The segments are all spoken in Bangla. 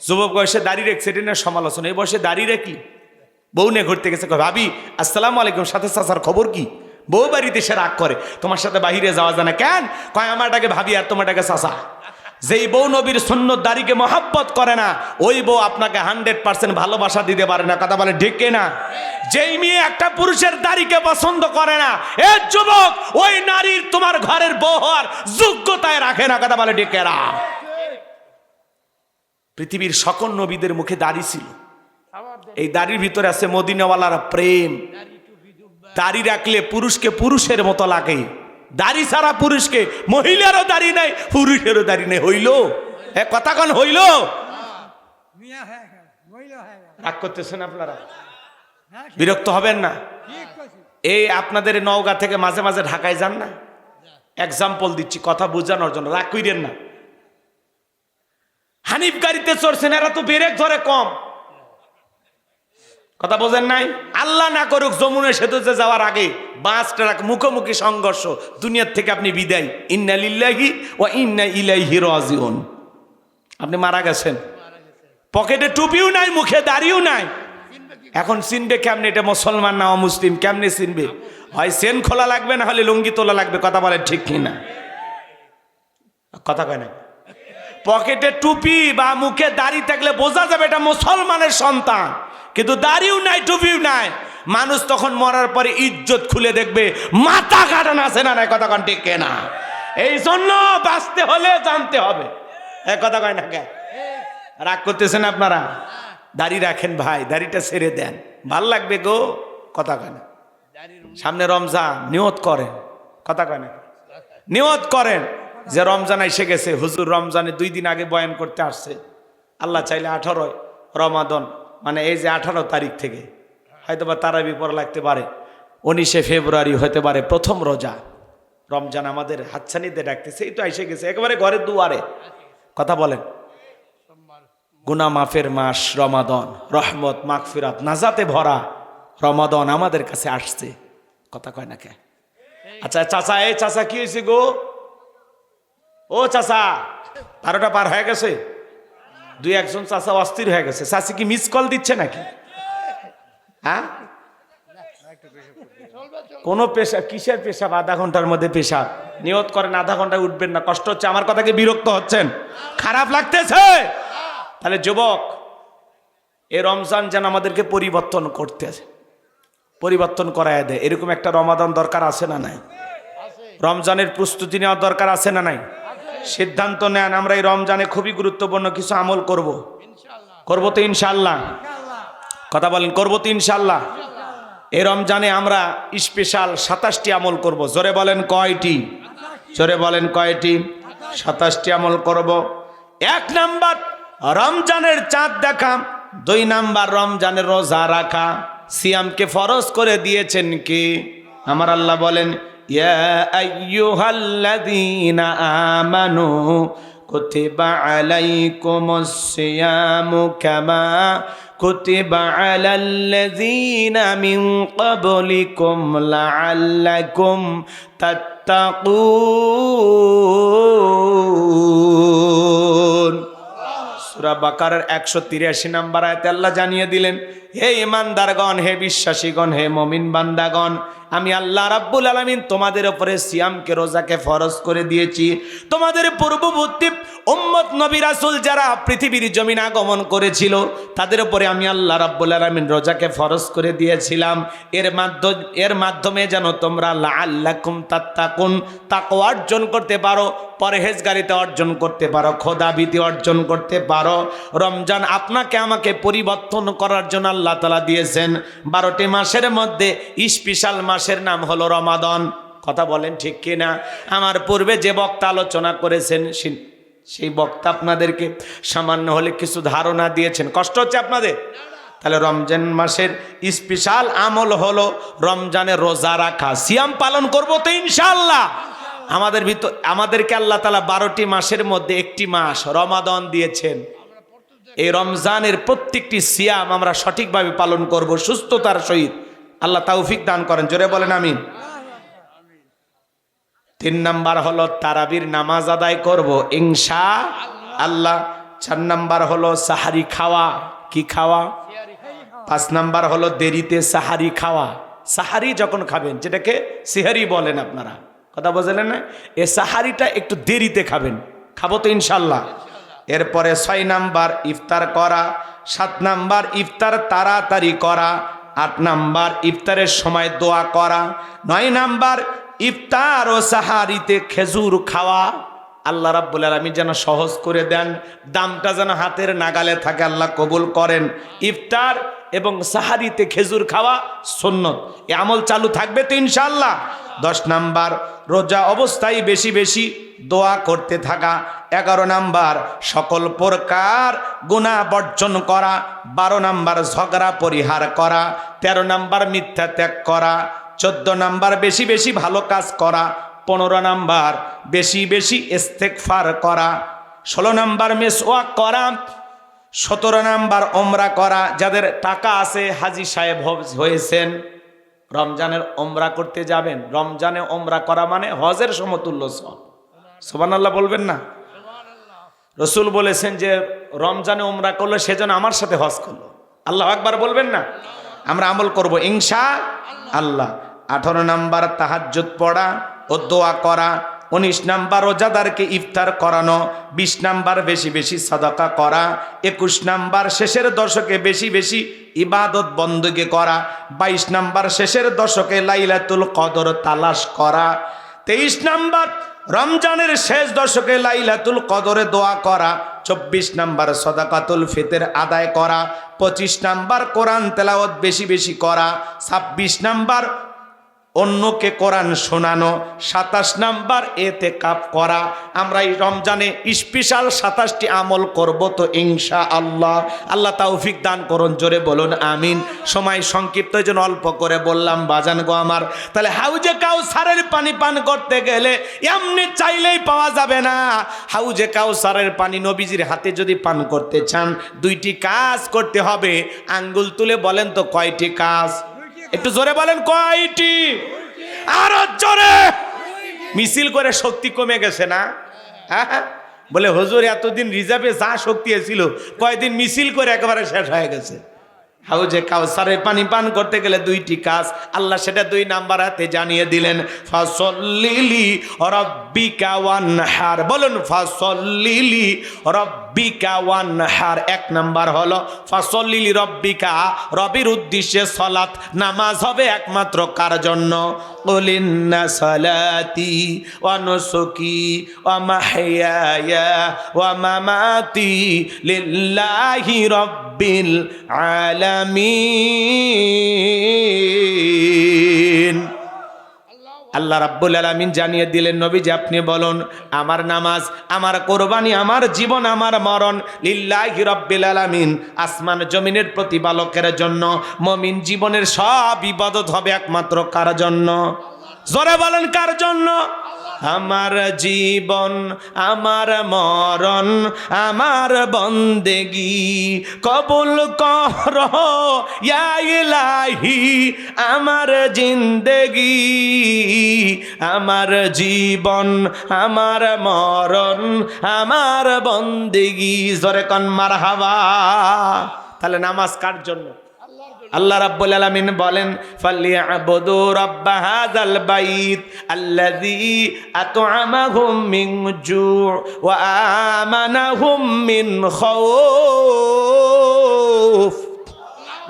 যুবক বয়সে দাঁড়িয়ে রেখেছে, এটা না সমালোচনা। এই বয়সে দাঁড়িয়ে রাখলি, বউ নিয়ে ঘুরতে গেছে, ভাবি আসসালামু আলাইকুম, সাথে চাচার খবর কি? বউ বাড়িতে সে রাগ করে, তোমার সাথে বাহিরে যাওয়া যায় না কেন? কয় আমারটাকে ভাবি আর তোমারটাকে চাচা। যেই বউ নবীর সুন্নত দাড়িকে মহাব্বত করে না, ওই বউ আপনাকে 100% ভালোবাসা দিতে পারে না। কথা বলে ঠিক কিনা? যেই মেয়ে একটা পুরুষের দাড়িকে পছন্দ করে না, এ যুবক, ওই নারীর তোমার ঘরের বউ হওয়ার যোগ্যতায় রাখে না। কথা বলে ঠিক কিনা? পৃথিবীর সকল নবীদের মুখে দাড়ি ছিল। এই দাড়ির ভিতরে আছে মদিনাওয়ালার প্রেম। দাড়ি রাখলে পুরুষকে পুরুষের মতো লাগে। দাড়ি ছাড়া পুরুষকে, মহিলারও দাড়ি নাই, পুরুষেরও দাড়ি নেই। হইল কথা কন? হইল? রাগ করতেছেন আপনারা? বিরক্ত হবেন না? এই আপনাদের নওগাঁ থেকে মাঝে মাঝে ঢাকায় যান না? এক্সাম্পল দিচ্ছি কথা বোঝানোর জন্য, রাগ কইরেন না। হানিফ গাড়িতে চড়ছেন, এরা তো ব্রেক ধরে কম। কথা বোঝেন নাই? আল্লাহ না করুক যমুনা সেতুতে যাওয়ার আগে বাস ট্রাক মুখোমুখি সংঘর্ষ, দুনিয়ার থেকে আপনি বিদায়। ইন্না লিল্লাহি ওয়া ইন্না ইলাইহি রাজিউন। আপনি মারা গেছেন, পকেটে টুপিও নাই, মুখে দাড়িও নাই। এখন চিনবে কেমনে এটা মুসলমান না অমুসলিম? কেমনে চিনবে? হয় সেন খোলা লাগবে, না হলে লুঙ্গি তোলা লাগবে। কথা বলে ঠিক কিনা? কথা কয় না? পকেটে টুপি বা মুখে দাড়ি থাকলে বোঝা যাবে এটা মুসলমানের সন্তান, কিন্তু দাড়িও নাই, টুপিও নাই। মানুষ তখন মরার পরে ইজ্জত খুলে দেখবে মাথা কাটানো আছে না নাই। কথা কন ঠিক কিনা? এই জন্য বাঁচতে হলে জানতে হবে। কথা কয় না কে? রাগ করতেছেন আপনারা? দাড়ি রাখেন ভাই, দাড়িটা ছেড়ে দেন, ভাল লাগবে গো। কথা কয় না? সামনে রমজান, নিয়ত করেন। কথা কয় না? নিয়ত করেন যে রমজান এসে গেছে। হুজুর রমজানে 2 দিন আগে বয়ান করতে আসছে। আল্লাহ চাইলে 18 রমাদান, মানে এই যে 18 তারিখ থেকে হয়তো বা তারাবি পড়া লাগতে পারে। 19 ফেব্রুয়ারি হতে পারে প্রথম রোজা। রমজান আমাদের হাতছানিতে ডাকতেছে, এই তো এসে গেছে একেবারে ঘরের দুয়ারে। কথা বলেন? গুনাহ মাফের মাস রমাদান, রহমত মাগফিরাত নাজাতে ভরা রমাদান আমাদের কাছে আসছে। কথা কয় না কে? আচ্ছা চাচা, এই চাচা কি হয়েছে গো? ও চাচা, 12টা পার হয়ে গেছে, 2-1 চাচা অস্থির হয়ে গেছে। চাচি কি মিস কল দিচ্ছে নাকি? হ্যাঁ, কোন পেশা? কিসের পেশাব? আধা ঘন্টার মধ্যে পেশাব। নিয়ত করেন আধা ঘন্টায় উঠবেন না। কষ্ট হচ্ছে? আমার কথা কি বিরক্ত হচ্ছেন? খারাপ লাগতেছে? তাহলে যুবক, এই রমজান যেন আমাদেরকে পরিবর্তন করতে, পরিবর্তন করায় দেয়, এরকম একটা রমাদান দরকার আছে না নাই? রমজানের প্রস্তুতি নেওয়ার দরকার আছে না নাই? সিদ্ধান্ত নেন আমরা এই রমজানে খুবই গুরুত্বপূর্ণ কিছু আমল করব। করবো তো ইনশাল্লাহ? কথা বলেন, করবো তো ইনশাল্লাহ? এই রমজানে আমরা স্পেশাল 27টি আমল করব। জোরে বলেন কয়টি? জোরে বলেন কয়টি? 27টি আমল করব। 1 নাম্বার রমজানের চাঁদ দেখা, 2 নাম্বার রমজানের রোজা রাখা। সিয়ামকে ফরজ করে দিয়েছেন কি? আমার আল্লাহ বলেন, ইয়া আইয়ুহাল্লাযীনা আমানু কুতিবা আলাইকুমুস সিয়ামু কামা কুতিবা আলাল্লাযীনা মিন ক্বাবলিকুম লাআল্লাকুম তাত্তাকুন। সূরা বাকারার 183 নম্বর আয়াতে আল্লাহ জানিয়ে দিলেন, হে ঈমানদারগণ, হে বিশ্বাসীগণ, হে মুমিন বান্দাগণ, আমি আল্লাহ রাব্বুল আলামিন তোমাদের উপরে সিয়ামকে, রোজাকে ফরজ করে দিয়েছি। তোমাদের পূর্ববর্তী উম্মত নবী রাসূল যারা পৃথিবীর জমিনে আগমন করেছিল তাদের উপরে আমি আল্লাহ রাব্বুল আলামিন রোজাকে ফরজ করে দিয়েছিলাম। এর মাধ্যমে যেন তোমরা লাআল্লাকুম তাত্তাকুন, তাকওয়া অর্জন করতে পারো, পরহেজগারিতা অর্জন করতে পারো, খোদাভীতি অর্জন করতে পারো। রমজান আপনাকে আমাকে পরিবর্তন করার জন্য আল্লাহ তাআলা দিয়েছেন। 12টি মাসের মধ্যে স্পেশাল মাসের নাম হলো রমাদান। কথা বলেন ঠিক কিনা? আমার পূর্বে যে বক্তা আলোচনা করেছেন সেই বক্তা আপনাদেরকে সামান্য হলে কিছু ধারণা দিয়েছেন। কষ্ট হচ্ছে আপনাদের? তাহলে রমজান মাসের স্পেশাল আমল হলো রমজানের রোজা রাখা। সিয়াম পালন করবো তো ইনশাআল্লাহ? আমাদেরকে আল্লাহ তাআলা 12টি মাসের মধ্যে একটি মাস রমাদান দিয়েছেন। এই রমজানের প্রত্যেকটি সিয়াম আমরা সঠিকভাবে পালন করব সুস্থতার সহিত। আল্লাহ তৌফিক দান করেন। জোরে বলেন আমিন। 3 নাম্বার হলো তারাবির নামাজ আদায় করব ইনশাআল্লাহ। 4 নাম্বার হলো সাহারি খাওয়া। কি খাওয়া? 5 নাম্বার হলো দেরিতে সাহারি খাওয়া। সাহারি যখন খাবেন, যেটাকে সিহারি বলেন আপনারা, কথা বুঝলেন না? এই সাহারিটা একটু দেরিতে খাবেন। খাবো তো ইনশাল্লাহ। এরপরে 6 নাম্বার ইফতার করা। 7 নাম্বার ইফতার তাড়াতাড়ি করা। 8 নাম্বার ইফতারের সময় দোয়া করা। 9 নাম্বার ইফতার ও সাহারিতে খেজুর খাওয়া। আল্লাহ রাব্বুল আলামিন যেন সহজ করে দেন, দামটা যেন হাতের নাগালে থাকে, আল্লাহ কবুল করেন। ইফতার এবং সাহারিতে খেজুর খাওয়া সুন্নত। এই আমল চালু থাকবে তো ইনশাআল্লাহ। 10 নাম্বার রোজা অবস্থায় বেশি বেশি দোয়া করতে থাকা। 11 নাম্বার সকল প্রকার গুনাহ বর্জন করা। 12 নাম্বার ঝগড়া পরিহার করা। 13 নাম্বার মিথ্যা ত্যাগ করা। 14 নাম্বার বেশি বেশি ভালো কাজ করা। 15 নাম্বার বেশি বেশি ইস্তেগফার করা। 16 নাম্বার মিসওয়াক করা। 17 নাম্বার ওমরা করা। যাদের টাকা আছে, হাজী সাহেব হয়েছেন, রমজানের ওমরা করতে যাবেন। রমজানে ওমরা করা মানে হজের সমতুল্য সওয়াব। সুবহানাল্লাহ বলবেন না? রাসূল বলেছেন যে রমজানে ওমরা করলে সেজন্য আমার সাথে হজ করলো। আল্লাহু আকবার বলবেন না? আমরা আমল করব ইনশাআল্লাহ। 18 নাম্বার তাহাজ্জুদ পড়া ও দোয়া করা। 19 নাম্বার রোজাদারকে ইফতার করানো। 20 নাম্বার বেশি বেশি সাদাকা করা। 21 নাম্বার শেষের দশকে বেশি বেশি ইবাদত বন্দী করা। 22 নাম্বার শেষের দশকে লাইলাতুল কদর তালাশ করা। 23 নাম্বার রমজানের শেষ দশকে লাইলাতুল কদরে দোয়া করা। 24 নাম্বার সাদাকাতুল ফিতর আদায় করা। 25 নাম্বার কোরআন তেলাওয়াত বেশি বেশি করা। 26 নাম্বার অন্যকে কোরআন শোনানো। 27 নাম্বার ইতিকাফ করা। আমরা এই রমজানে স্পেশাল 27টি আমল করব তো ইনশাআল্লাহ। আল্লাহ তৌফিক দান করুন, জোরে বলুন আমিন। সময় সংক্ষিপ্ত, এই জন্য অল্প করে বললাম বাজান গো আমার। তাহলে হাউজে কাউসারের পানি পান করতে গেলে এমনি চাইলেই পাওয়া যাবে না। হাউজে কাউসারের পানি নবীজির হাতে যদি পান করতে চান, 2টি কাজ করতে হবে। আঙ্গুল তুলে বলেন তো কয়টি কাজ? একটু জোরে বলেন কয়টি? আরো জোরে। মিছিল করে শক্তি কমে গেছে না? হ্যাঁ, বলে হুজুর এতদিন রিজার্ভে যা শক্তি ছিল কয়দিন মিছিল করে একেবারে শেষ হয়ে গেছে। হাউজে কাউসারের পানি পান করতে গেলে 2টি কাজ, আল্লাহ সেটা 2 নাম্বার হাতে জানিয়ে দিলেন। ফাসল্লিলি রাব্বিকা ওয়ানহার। বলুন ফাসল্লিলি রাব্বিকা ওয়ানহার। 1 নাম্বার হলো ফাসল্লিলি রাব্বিকা, রবের উদ্দেশ্যে সালাত, নামাজ হবে একমাত্র কার জন্য? কুল ইন্না সালাতি ওয়া নুসুকি ওয়া মাহইয়ায়া ওয়া মামাতি লিল্লাহি রাব্বিল আলামিন। আল্লাহ রাব্বুল আলামিন জানিয়ে দিলেন, নবীজি আপনি বলুন আমার নামাজ, আমার কোরবানি, আমার জীবন, আমার মরণ লিল্লাহি রাব্বিল আলামিন, আসমান জমিনের প্রতিপালকের জন্য। মুমিন জীবনের সব ইবাদত হবে একমাত্র কার জন্য? জোরে বলেন কার জন্য? আমার জীবন, আমার মরণ, আমার বন্দেগি কবুল কর ইয়া ইলাহি। আমার জিন্দেগি, আমার জীবন, আমার মরণ, আমার বন্দেগি। জোরে কোন মারহাবা। তাহলে নামাজ কার জন্য? আল্লাহ রাব্বুল আলামিন বলেন ফালিয়াবুদু রাব্বা হাযাল বাইত আল্লাযী আত'আমাহুম মিন জু' ওয়া আমানাহুম মিন খাউফ।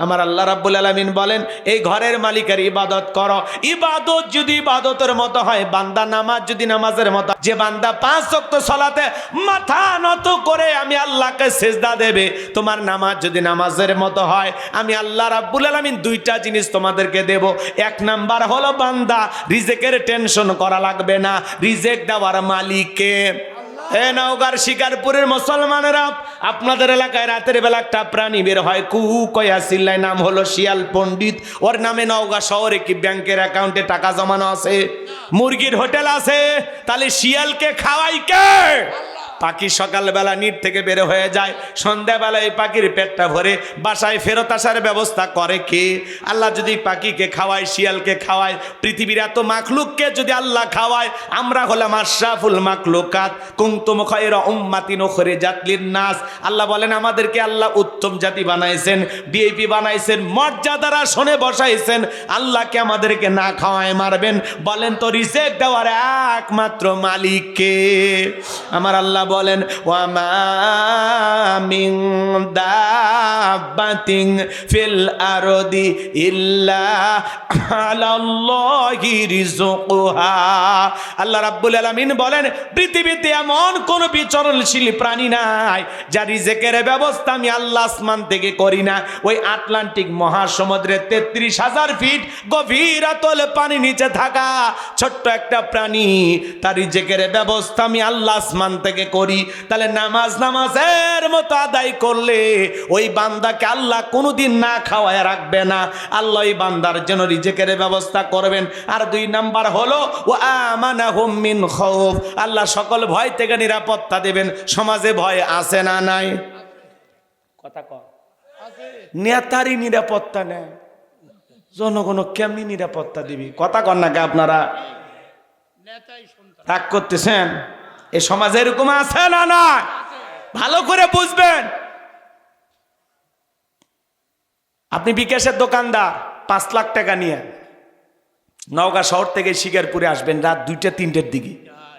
আমার আল্লাহ রাব্বুল আলামিন বলেন এই ঘরের মালিকের ইবাদত করো। ইবাদত যদি ইবাদতের মতো হয়, বান্দা নামাজ যদি নামাজের মতো, যে বান্দা 5 ওয়াক্ত সালাতে মাথা নত করে আমি আল্লাহকে সিজদা দেবে, তোমার নামাজ যদি নামাজের মতো হয়, আমি আল্লাহ রাব্বুল আলামিন 2টা জিনিস তোমাদেরকে দেব। 1 নাম্বার হলো বান্দা রিজেকের টেনশন করা লাগবে না, রিজেক দেওয়ার মালিককে। হে নওগাঁর শিকারপুরের মুসলমানেরা, আপনাদের এলাকায় রাতের বেলা একটা প্রাণী বের হয়, কু কয়া চিল্লায়, নাম হলো শিয়াল পণ্ডিত। ওর নামে নওগাঁ শহরে কি ব্যাংকের অ্যাকাউন্টে টাকা জমানো আছে? মুরগির হোটেল আছে? তাহলে শিয়ালকে খাওয়াই কে? পাখি সকালবেলা নিট থেকে বের হয়ে যায়, সন্ধ্যাবেলা এই পাখির পেটটা ভরে বাসায় ফেরত আসার ব্যবস্থা করে কে? আল্লাহ যদি পাখিকে খাওয়ায়, শিয়ালকে খাওয়ায়, পৃথিবীর এত মাখলুককে যদি আল্লাহ খাওয়ায়, আমরা হলাম আশরাফুল মাখলুকাত, কুনতুম খায়রা উম্মাতিন উখরিজাত লিন-নাস। আল্লাহ বলেন আমাদেরকে আল্লাহ উত্তম জাতি বানাইছেন, ভিআইপি বানাইছেন, মর্যাদার আসনে বসাইছেন। আল্লাহকে আমাদেরকে না খাওয়ায় মারবেন? বলেন তো রিজেক দেওয়ার একমাত্র মালিক কে? আমার আল্লাহ বলেন ওয়া মা মিন দাব্বাতিন ফিল আরদি ইল্লা আলাল্লাহি রিজকুহা। আল্লাহ রাব্বুল আলামিন বলেন পৃথিবীতে এমন কোন বিচরণশীল প্রাণী নাই যার রিজেকের ব্যবস্থা আমি আল্লাহ আসমান থেকে করি না। ওই আটলান্টিক মহাসমুদ্রের 33,000 ফিট গভীরাতল পানি নিচে থাকা ছোট্ট একটা প্রাণী, তার রিজেকের ব্যবস্থা আমি আল্লাহ আসমান থেকে করি। তাহলে নামাজের মতো আদায় করলে ওই বান্দাকে আল্লাহ কোনোদিন না খাওয়ায় রাখবে না। আল্লাহ ওই বান্দার জন্য রিজেকের ব্যবস্থা করবেন। আর 2 নাম্বার হলো ওয়া আমানাহুম মিন খাউফ, আল্লাহ সকল ভয় থেকে নিরাপত্তা দেবেন। সমাজে ভয় আছে না নাই? কথা কর। নেতারই নিরাপত্তা নেই, জনগণ কেমনি নিরাপত্তা দিবি? কথা কর না কে আপনারা? রাগ করতেছেন? এই সমাজে এরকম আছে না না? ভালো করে বুঝবেন। আপনি বিকাশের দোকানদার, 5 লাখ টাকা নিয়ে নওগাঁ শহর থেকে শিকারপুরে আসবেন রাত 2টা-3টের দিকে।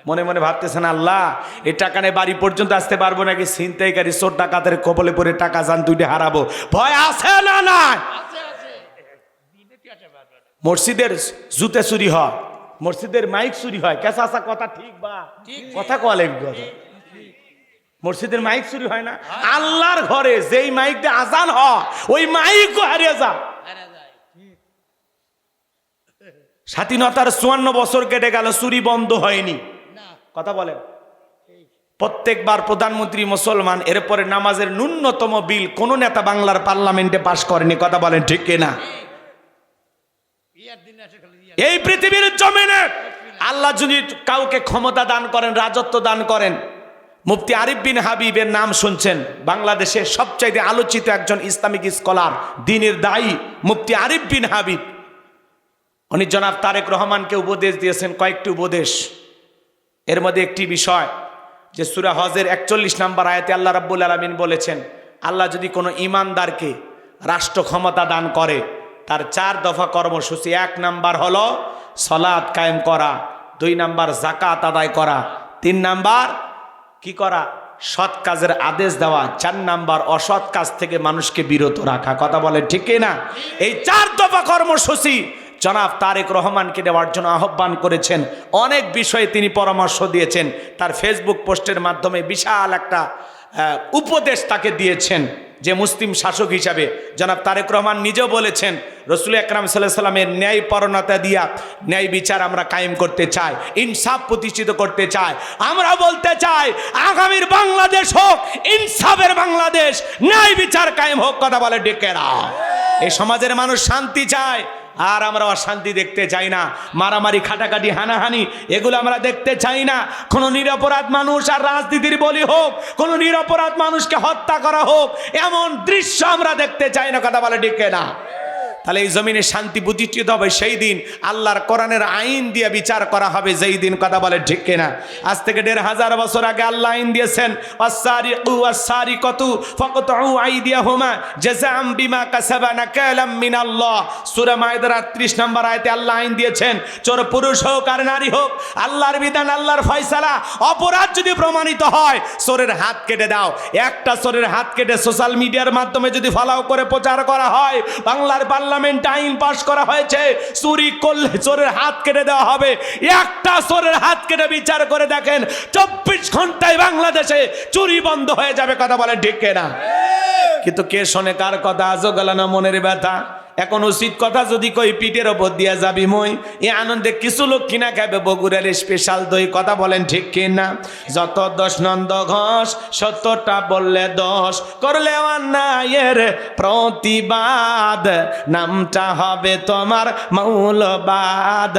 মনে মনে ভাবতেছেন আল্লাহ এই টাকা নিয়ে বাড়ি পর্যন্ত আসতে পারবো নাকি? ছিনতাইকারী চোর ডাকাতের কবলে পড়ে টাকা যান 2টা হারাবো। ভয় আছে না না? মসজিদের জুতে চুরি হয়, মসজিদের মাইক চুরি হয়। কেসা আসা কথা ঠিক বা কথা কলে? মসজিদের মাইক চুরি হয় না? আল্লাহর ঘরে যেই মাইক দিয়ে আজান হয় ওই মাইকও হারিয়ে যায়। স্বাধীনতার 54 বছর কেটে গেল, চুরি বন্ধ হয়নি। কথা বলেন। প্রত্যেকবার প্রধানমন্ত্রী মুসলমান, এরপরে নামাজের ন্যূনতম বিল কোন নেতা বাংলার পার্লামেন্টে পাশ করেনি। কথা বলেন ঠিক কিনা? এই পৃথিবীর জমিনে আল্লাহ যদি কাউকে ক্ষমতা দান করেন, রাজত্ব দান করেন, মুফতি আরিফ বিন হাবিবের নাম শুনছেন, বাংলাদেশের সবচাইতে আলোচিত একজন ইসলামিক স্কলার, দ্বীনের দায়ী মুফতি আরিফ বিন হাবিব। উনি জনাব তারেক রহমানকে উপদেশ দিয়েছেন কয়েকটি উপদেশ। এর মধ্যে একটি বিষয় যে সূরা হজের 41 নম্বর আয়াতে আল্লাহ রাব্বুল আলামিন বলেছেন আল্লাহ যদি কোনো ঈমানদারকে রাষ্ট্র ক্ষমতা দান করে তার 4 দফা কর্মসূচি। 1 নাম্বার হলো সালাত কায়েম করা, 2 নাম্বার যাকাত আদায় করা, 3 নাম্বার কি করা? সৎ কাজের আদেশ দেওয়া, 4 নাম্বার অসৎ কাজ থেকে মানুষকে বিরত রাখা। কথা বলে ঠিক না? এই 4 দফা কর্মসূচি জনাব তারেক রহমানকে দেওয়ার জন্য আহ্বান করেছেন। অনেক বিষয়ে তিনি পরামর্শ দিয়েছেন। তার ফেসবুক পোস্টের মাধ্যমে বিশাল একটা উপদেশ তাকে দিয়েছেন যে মুসলিম শাসক হিসাবে। জনাব তারেক রহমান নিজেও বলেছেন রাসূল আকরাম সাল্লাল্লাহু আলাইহি ওয়াসাল্লামের ন্যায় পরণতা দিয়া ন্যায় বিচার আমরা কায়েম করতে চাই, ইনসাফ প্রতিষ্ঠিত করতে চাই। আমরা বলতে চাই আগামীর বাংলাদেশ হোক ইনসাফের বাংলাদেশ, ন্যায় বিচার কায়েম হোক। কথা বলে ডেকেরা। এই সমাজের মানুষ শান্তি চায়, আর আমরা অশান্তি দেখতে চাই না। মারামারি, খাটাখাটি, হানাহানি এগুলো আমরা দেখতে চাই না। কোনো নিরপরাধ মানুষ আর রাজনীতির বলি হোক, কোনো নিরপরাধ মানুষকে হত্যা করা হোক, এমন দৃশ্য আমরা দেখতে চাই না। কথা বলে ডেকে না। তাহলে এই জমিনে শান্তি প্রতিষ্ঠিত হবে সেই দিন, আল্লাহর কোরআনের আইন দিয়ে বিচার করা হবে যেই দিন। কথা বলে ঠিক কিনা? আজ থেকে 1500 বছর আগে আল্লাহ আইন দিয়েছেন ওয়াস-সারিকু ওয়াস-সারিকাতু ফাকতাউ আইদিয়াহুমা জাযাআম বিমা কাসাবা নাকালাম মিনাল্লাহ। সূরা মায়েদার 38 নম্বর আয়াতে আল্লাহ আইন দিয়েছেন চোর পুরুষ হোক আর নারী হোক, আল্লাহর বিধান, আল্লাহর ফয়সালা। অপরাধ যদি প্রমাণিত হয় চোরের হাত কেটে দাও। একটা চোরের হাত কেটে সোশ্যাল মিডিয়ার মাধ্যমে যদি ফলাও করে প্রচার করা হয়, বাংলার পার্লামেন্ট আইন পাশ করা হয়েছে চুরি করলে চোরের হাত কেটে দেওয়া হবে। একটা চোরের হাত কেটে বিচার করে দেখেন 24 ঘন্টায় বাংলাদেশে চুরি বন্ধ হয়ে যাবে। কথা বলে ঠিক না? কিন্তু কে শোনে কার কথা? আজও গেল না মনের ব্যথা। এখন উচিত কথা যদি কই পিঠের ওপর দিয়া যাবি মই, এই আনন্দে কিছু লোক কিনা খাবে বগুড়ার স্পেশাল দই। কথা বলেন ঠিক কিনা? যত দোষ নন্দ ঘোষ, সত্যটা বললে দোষ, করলে অন্যায়ের প্রতিবাদ, নামটা হবে তোমার মৌলবাদ,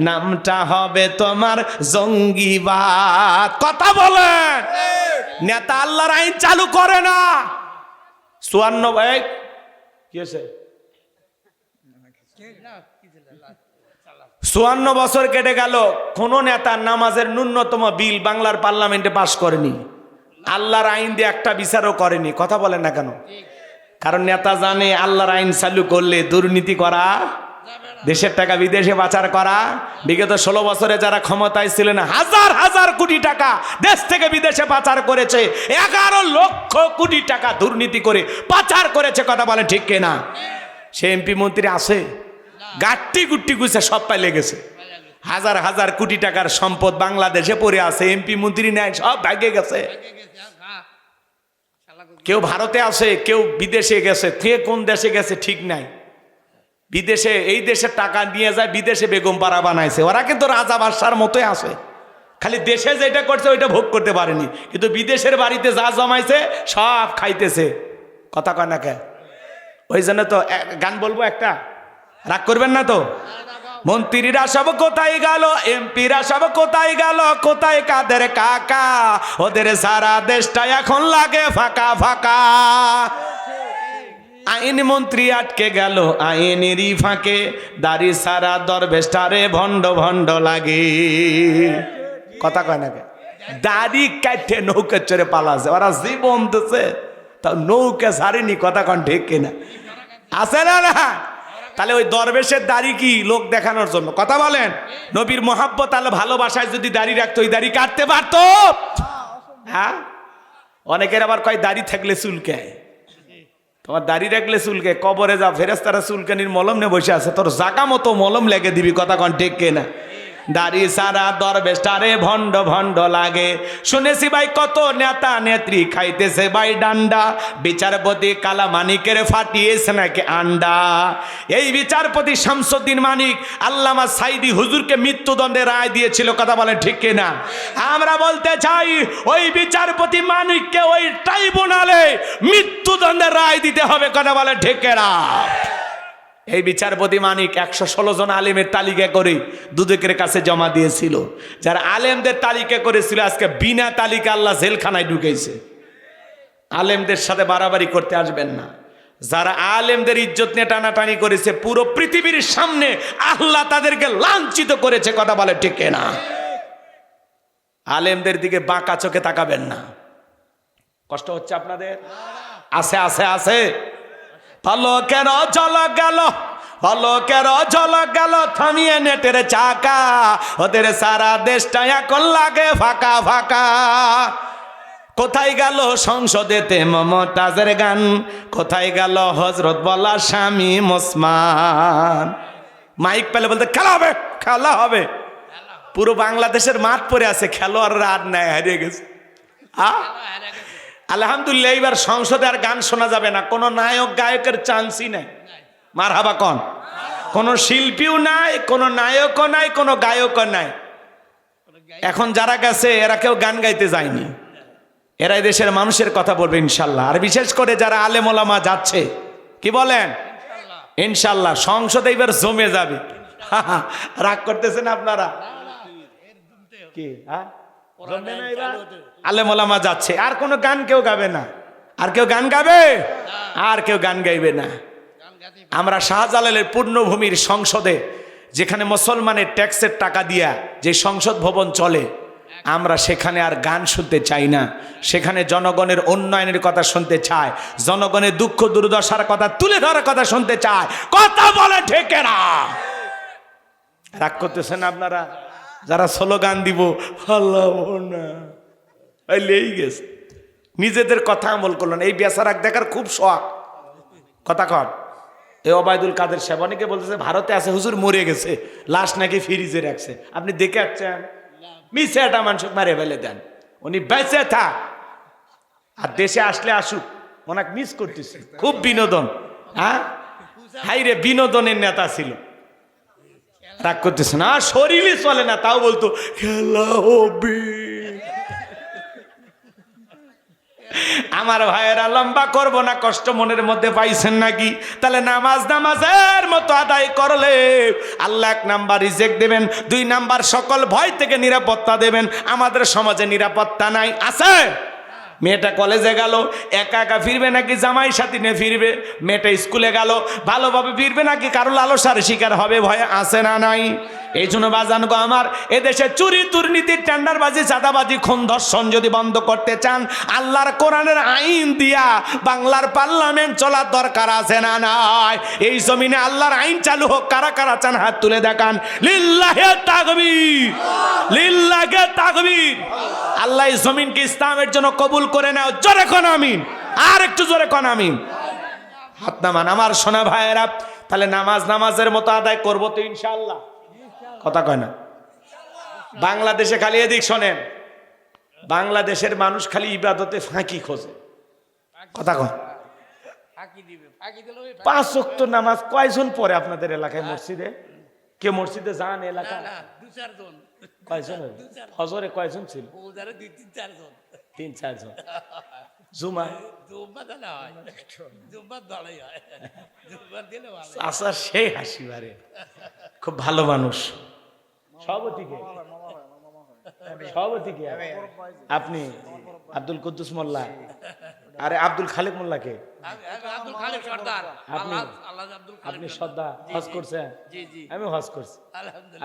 নামটা হবে তোমার জঙ্গিবাদ। কথা বলেন। নেতা আল্লাহর আইন চালু করে না। 54 ভাই কি হয়েছে, 54 বছর কেটে গেল, কোন নেতা নামাজের ন্যূনতম বিল বাংলার পার্লামেন্টে পাশ করেনি, আল্লাহর আইন দিয়ে একটা বিচারও করেনি। কথা বলেন না কেন? কারণ নেতা জানে আল্লাহর আইন চালু করলে দুর্নীতি করা, দেশের টাকা বিদেশে পাচার করা। বিগত 16 বছরে যারা ক্ষমতায় ছিলেন হাজার হাজার কোটি টাকা দেশ থেকে বিদেশে পাচার করেছে, 11 লক্ষ কোটি টাকা দুর্নীতি করে পাচার করেছে। কথা বলেন ঠিক কিনা? সে এমপি মন্ত্রী আছে, গাট্টি গুট্টি গুছে সব পাইলে গেছে। হাজার হাজার কোটি টাকার সম্পদ বাংলাদেশে পড়ে আছে, এমপি মন্ত্রী নেয় সব ভাগে গেছে। কেউ ভারতে আছে, কেউ বিদেশে গেছে, কে কোন দেশে গেছে ঠিক নাই। বিদেশে এই দেশের টাকা নিয়ে যায়, বিদেশে বেগম পাড়া বানাইছে। ওরা কিন্তু রাজা বাদশার মতোই আছে, খালি দেশে যেটা করছে ওইটা ভোগ করতে পারেনি, কিন্তু বিদেশের বাড়িতে যা জমাইছে সব খাইতেছে। কথা কয় না কে? ওই জন্য তো গান বলবো একটা, রাগ করবেন না তো? মন্ত্রীরা সব কোথায় গেল, এমপিরা সব কোথায় গেল, কোথায় কাদের কাকা, ওদের সারা দেশটা এখন লাগে ফাঁকা ফাঁকা। আইন মন্ত্রী আটকে গেল আইনেরই ফাঁকে, দাড়ি সারা দরবেশটারে ভণ্ড ভণ্ড লাগে। কথা কয় না কে? দাড়ি কাটে নৌকা চড়ে পালাছে, ওরা জীবন দিছে তা নৌকা ছাড়েনি। কথা কন ঠিক কিনা? আছে না না? তাহলে ওই দরবেশের দাড়ি কি লোক দেখানোর জন্য? কথা বলেন। নবীর মোহাব্বত আল্লাহ ভালোবাসায় যদি দাড়ি রাখতো, ওই দাড়ি কাটতে পারতো? হ্যাঁ, অনেকের আবার কয় দাড়ি থাকলে চুলকায়। তোমার দাড়ি রাখলে চুলকে, কবরে যা ফেরেশতারা চুলকানির মলম নিয়ে বসে আছে, তোর জাগা মতো মলম লেগে দিবি। কথা কন ঠিক কিনা? দাড়ি সারা দরবেশটারে ভণ্ড ভণ্ড লাগে। শুনেছি ভাই কত নেতা নেত্রী খাইতেছে ভাই ডান্ডা, বিচারপতি কালা মানিকের ফাটিয়েছে নাকি আন্ডা। এই বিচারপতি শামসুদ্দিন মানিক আল্লামা সাইদি হুজুরকে মৃত্যুদণ্ডের রায় দিয়েছিল। কথা বলেন ঠিক কিনা? আমরা বলতে চাই ওই বিচারপতি মানিককে ওই ট্রাইব্যুনালে মৃত্যুদণ্ডের রায় দিতে হবে। কথা বলেন ঠিক কিনা? এই বিচারপতি মানিক 116 জন আলেমের তালিকা করে দুদকের কাছে জমা দিয়েছিল। যারা আলেমদের তালিকা করেছিল আজকে বিনা তালিকা আল্লাহ জেলখানায় ঢুকেছে। আলেমদের সাথে বাড়াবাড়ি করতে আসবেন না। যারা আলেমদের ইজ্জত নিয়ে টানাটানি করেছে, পুরো পৃথিবীর সামনে আল্লাহ তাদেরকে লাঞ্ছিত করেছে। কথা বলে ঠিক না? আলেমদের দিকে বাঁকা চোখে তাকাবেন না। কষ্ট হচ্ছে আপনাদের? আছে আছে আছে। পলকের ঝলক গেল, পলকের ঝলক গেল, থামিয়ে নেটের চাকা, ওদের সারা দেশটা এখন লাগে ফাঁকা ফাঁকা। কোথায় গেল সংসদেতে মমতাজের গান, কোথায় গেল হজরত বলা স্বামী ওসমান। মাইক পেলে বলতে খেলা হবে, খেলা হবে। পুরো বাংলাদেশের মাঠ পড়ে আছে, খেলোয়াড়রা আর নাই, হারিয়ে গেছে। আলহামদুলিল্লাহ, এইবার সংসদে আর গান শোনা যাবে না, কোনো নায়ক গায়কের চান্সই নাই। মারহাবা কন। কোনো শিল্পীও নাই, কোনো নায়কও নাই, কোনো গায়কও নাই। এখন যারা গেছে এরা কেউ গান গাইতে যায়নি, এরাই দেশের মানুষের কথা বলবে ইনশাল্লাহ। আর বিশেষ করে যারা আলেম ওলামা যাচ্ছে, কি বলেন? ইনশাল্লাহ সংসদে এবার জমে যাবে। রাগ করতেছেন আপনারা? কি আলেম ওলামা যাচ্ছে, আর কোনো গান কেউ গাবে না। আর কেউ গান গাবে? আর কেউ গান গাইবে না। আমরা শাহজালালের পূর্ণভূমির সংসদে, যেখানে মুসলমানের ট্যাক্সের টাকা দিয়া যে সংসদ ভবন চলে, আমরা সেখানে আর গান শুনতে চাই না। সেখানে জনগণের উন্নয়নের কথা শুনতে চায়, জনগণের দুঃখ দুর্দশার কথা তুলে ধরার কথা শুনতে চায়। কথা বলে ঠিক না? রাগ করতেছেন আপনারা? যারা স্লোগান দিব লেই গেছে, নিজেদের কথা আমল করলেন। এই বেচারাক দেখার খুব শখ। কথা কন। এই ওবায়দুল কাদের সাহেব অনেকে বলতেছে ভারতে আছে, হুজুর মরে গেছে, লাশ নাকি ফ্রিজে রাখছে। আপনি দেখে আসছেন? মিছে একটা মানুষ মারে ফেলে দেন। উনি বেঁচে থাক, আর দেশে আসলে আসুক, ওনাকে মিস করতেছে। খুব বিনোদন। হ্যাঁ, হাই রে, বিনোদনের নেতা ছিল। রাগ করতেছে না, শরীরই চলে না, তাও বলতো খেলা হবে। আমার ভাইয়েরা, লম্বা করব না, কষ্ট মনের মধ্যে পাইছেন নাকি? তাহলে নামাজের মতো আদায় করলে আল্লাহ 1 নাম্বার রিজেক্ট দেবেন, 2 নাম্বার সকল ভয় থেকে নিরাপত্তা দেবেন। আমাদের সমাজে নিরাপত্তা নাই, আছে? মেয়েটা কলেজে গেল, একা একা ফিরবে নাকি জামাই সাথী নিয়ে ফিরবে? মেয়েটা স্কুলে গেল, ভালোভাবে ফিরবে নাকি কারো লালসার শিকার হবে? ভয়ে আছে না নাই? এই জন্য বাজান গো আমার, এদেশে চুরি, দুর্নীতি, টেন্ডারবাজি, চাঁদাবাজি, খুন, ধর্ষণ যদি বন্ধ করতে চান, আল্লাহর কোরআনের আইন দিয়া বাংলার পার্লামেন্ট চলার দরকার আছে না নাই? এই জমিনে আল্লাহর আইন চালু হোক। কারা কারা চান হাত তুলে দেখান। লিল্লাহে তাকবীর, লিল্লাহে তাকবীর। আল্লাহ এই জমিনকে ইসলামের জন্য কবুল করে নাও। জোরে কোন আমিন, আর একটু জোরে কোন আমিন। হাত নামান আমার সোনা ভাইয়েরা। তাহলে নামাজের মতো আদায় করবো তো ইনশাআল্লাহ। কথা কয় না? বাংলাদেশে খালি এদিক শোনেন, বাংলাদেশের মানুষ খালি ইবাদতে ফাঁকি খোঁজে। কথা কয়? 5 ওয়াক্ত নামাজ কয়জন পড়ে আপনাদের এলাকায় মসজিদে? কে মসজিদে যান এলাকা? 2-4 জন। কয়জন? ফজরে কয়জন ছিল? 2-3-4 জন। 3-4 জন। জুমা আসার সেই হাসি বারে, খুব ভালো মানুষ। সভাপতিকে আপনি আব্দুল কুদ্দুস মোল্লা, আরে আব্দুল খালেক মোল্লাকে আপনি শ্রদ্ধা হজ করছেন? আমি হজ করছি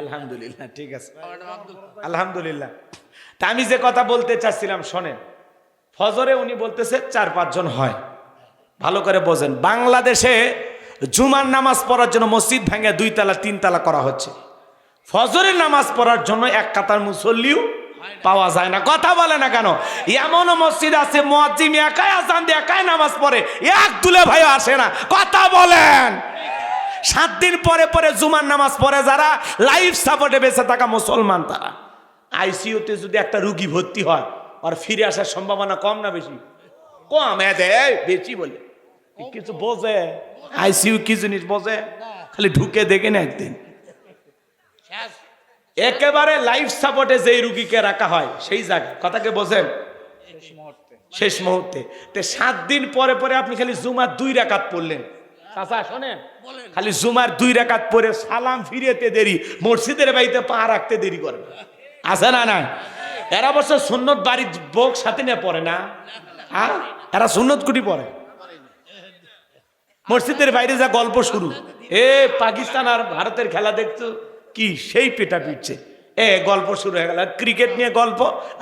আলহামদুলিল্লাহ। ঠিক আছে, আলহামদুলিল্লাহ। তা আমি যে কথা বলতে চাচ্ছিলাম শোনেন, ফজরে উনি বলতেছে 4-5 জন হয়। ভালো করে বোঝেন, বাংলাদেশে জুমার নামাজ পড়ার জন্য মসজিদ ভেঙে 2 তলা 3 তলা করা হচ্ছে। ফজরের নামাজ পড়ার জন্য 1 কাতার মুসল্লিও পাওয়া যায় না। কথা বলে না কেন? এমনও মসজিদ আছে মুয়াজ্জিন একাই আযান দিয়ে একাই নামাজ পড়ে, এক দুলে ভাই আসে না। কথা বলেন। 7 দিন পরে পরে জুমার নামাজ পড়ে যারা, লাইফ সাপোর্টে বেঁচে থাকা মুসলমান, তারা আইসিইউতে যদি একটা রুগী ভর্তি হয়, আর ফিরে আসার সম্ভাবনা কম না বেশি? কম। বেশি বলে কিছু বোঝে? আইসিইউ কি জিনিস বোঝে? খালি ঢুকে দেখে না একদিন। একেবারে লাইফ সাপোর্টে যেই রুগীকে রাখা হয় সেই জায়গায়, কথাকে বোঝেন? শেষ মুহূর্তে। 7 দিন পরে পরে আপনি খালি জুমার 2 রাকাত পড়লেন। চাচা শোনেন, খালি জুমার 2 রাকাত পরে সালাম ফিরেতে দেরি, মসজিদের বাড়িতে পা রাখতে দেরি করে। আছে না নাই? এরা অবশ্য সুন্নত বাড়ির বোক সাথে নিয়ে পড়ে না, এরা সুন্নত কুটি পড়ে। মসজিদের বাইরে যা গল্প শুরু, পাকিস্তান আর ভারতের খেলা দেখতো কি সেই পেটা পিটছে, গল্প শুরু হয়ে গেল। ক্রিকেট নিয়ে গল্প,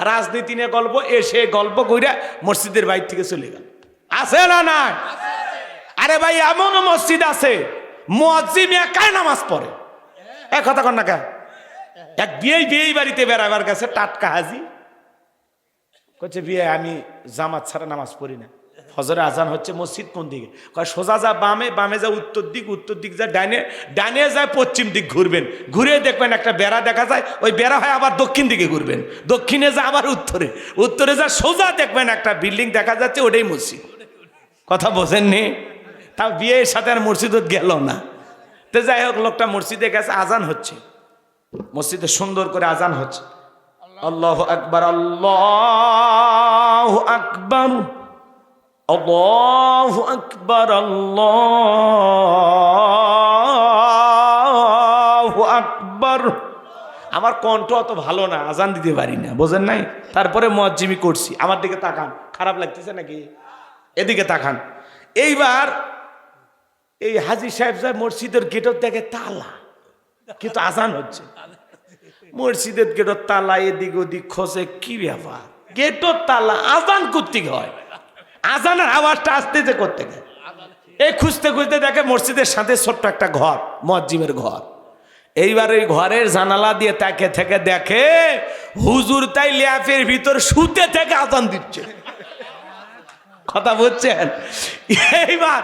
রাজনীতি নিয়ে গল্প, সে গল্প কইরা মসজিদের বাইরে থেকে চলে গেল। আছে না নাই? আরে ভাই, এমনও মসজিদ আছে মুয়াজ্জিন একাই নামাজ পড়ে। কথা কন না কে? এক বিয়ে বাড়িতে বেড়াবার কাছে টাটকা হাজি করছে, বিয়ে আমি জামাত ছাড়া নামাজ পড়ি না। ফজরে আজান হচ্ছে, মসজিদ কোন দিকে? কয় সোজা যা বামে, বামে যা উত্তর দিক যা ডাইনে, ডাইনে যায় পশ্চিম দিক, ঘুরবেন, ঘুরে দেখবেন একটা বেড়া দেখা যায়, ওই বেড়া হয় আবার দক্ষিণ দিকে ঘুরবেন, দক্ষিণে যা আবার উত্তরে যা সোজা দেখবেন একটা বিল্ডিং দেখা যাচ্ছে, ওটাই মসজিদ। কথা বোঝেননি? তাও বিয়ের সাথে আর মসজিদ গেল না। তো যাই হোক, লোকটা মসজিদে গেছে, আজান হচ্ছে, মসজিদে সুন্দর করে আজান হচ্ছে। আল্লাহু আকবার, আল্লাহু আকবার, আল্লাহু আকবার, আল্লাহু আকবার। আমার কণ্ঠ অত ভালো না, আজান দিতে পারি না, বোঝেন নাই? তারপরে মুয়াজ্জিমি করছি। আমার দিকে তাকান, খারাপ লাগতেছে নাকি? এদিকে তাকান। এইবার এই হাজী সাহেব সাহেব মসজিদের গেটর দেখে তালা, কিন্তু আজান হচ্ছে। মসজিদের গেটর তালা, এদিক ওদিক খোঁজে, কি ব্যাপার? গেটর তালা, আজান করতে হয়, আজানের আওয়াজটা আসতেছে করতে গেলে। এই খুঁজতে খুঁজতে দেখে মসজিদের সাথে ছোট্ট একটা ঘর, মুয়াজ্জিমের ঘর। এইবার ওই ঘরের জানালা দিয়ে তাকে থেকে দেখে হুজুর তাই ল্যাপের ভিতর শুতে থেকে আজান দিচ্ছে। কথা বুঝছেন? এইবার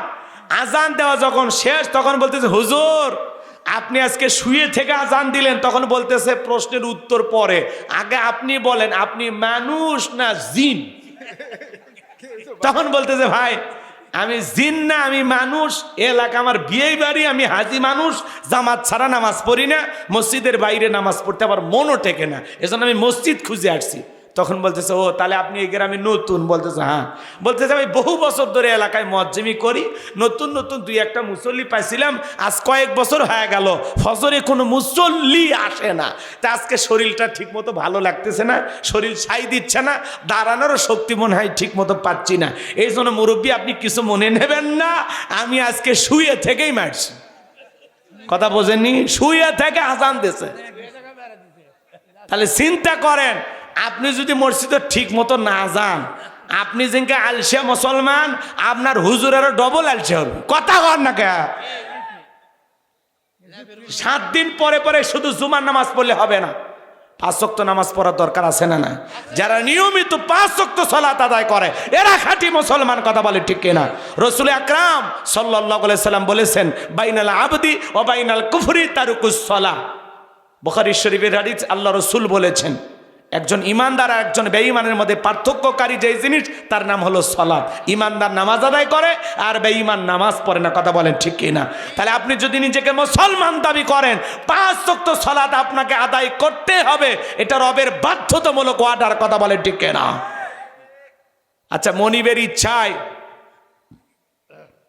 আজান দেওয়া যখন শেষ, তখন বলতেছে, হুজুর আপনি আজকে শুয়ে থেকে আজান দিলেন। তখন বলতেছে, প্রশ্নের উত্তর পরে, আগে আপনি বলেন আপনি মানুষ না জিন? তখন বলতেছে, ভাই আমি জিন না, আমি মানুষ। এলাকা আমার বিয়ে বাড়ি, আমি হাজি মানুষ। জামাত ছাড়া নামাজ পড়ি না, মসজিদের বাইরে নামাজ পড়তে আমার মনও টেকে না, এজন্য আমি মসজিদ খুঁজে আসছি। তখন বলতেছে, ও তাহলে আপনি এই গ্রামে নতুন? বলতেছে হ্যাঁ। বলতেছে আমি বহু বছর ধরে এলাকায় মজ্জিমি করি, নতুন নতুন দুই একটা মুসল্লি পাইছিলাম, আজ কয়েক বছর হয়ে গেল ফজরে কোনো মুসল্লি আসে না। তা আজকে শরীরটা ঠিক মতো ভালো লাগতেছে না, শরীর ছাই দিচ্ছে না, দাঁড়ানোরও শক্তি মনে হয় ঠিক মতো পাচ্ছি না। এই জন্য মুরব্বী আপনি কিছু মনে নেবেন না, আমি আজকে শুয়ে থেকেই মারছি। কথা বোঝেননি? শুয়ে থেকে আজান দিছে। তাহলে চিন্তা করেন, আপনি যদি মসজিদে ঠিক মতো না যান, আপনি যেনকে আলসে মুসলমান, আপনার হুজুরেরও ডবল আলসে হবে। কথা কর না কে? 7 দিন পরে পরে শুধু জুমার নামাজ পড়লে হবে না, 5 ওয়াক্ত নামাজ পড়ার দরকার আছে না না? যারা নিয়মিত 5 ওয়াক্ত সালাত আদায় করে এরা খাঁটি মুসলমান। কথা বলে ঠিক কিনা? রাসূল আকরাম সাল্লাল্লাহু আলাইহি সাল্লাম বলেছেন, বাইনাল আবদি ওয়া বাইনাল কুফরি তারকুস সালাহ। বুখারী শরীফের হাদিস, আল্লাহ রাসূল বলেছেন, একজন ইমানদার আর একজন বেঈমানের মধ্যে পার্থক্যকারী যে জিনিস তার নাম হলো সালাত। ইমানদার নামাজ আদায় করে আর বেঈমান নামাজ পড়ে না। কথা বলেন ঠিক কিনা? তাহলে আপনি যদি নিজেকে মুসলমান দাবি করেন, 5 ওয়াক্ত সালাত আপনাকে আদায় করতে হবে, এটা রবের বাধ্যতামূলক অর্ডার। কথা বলেন ঠিক কিনা? আচ্ছা, মনিবের ইচ্ছায়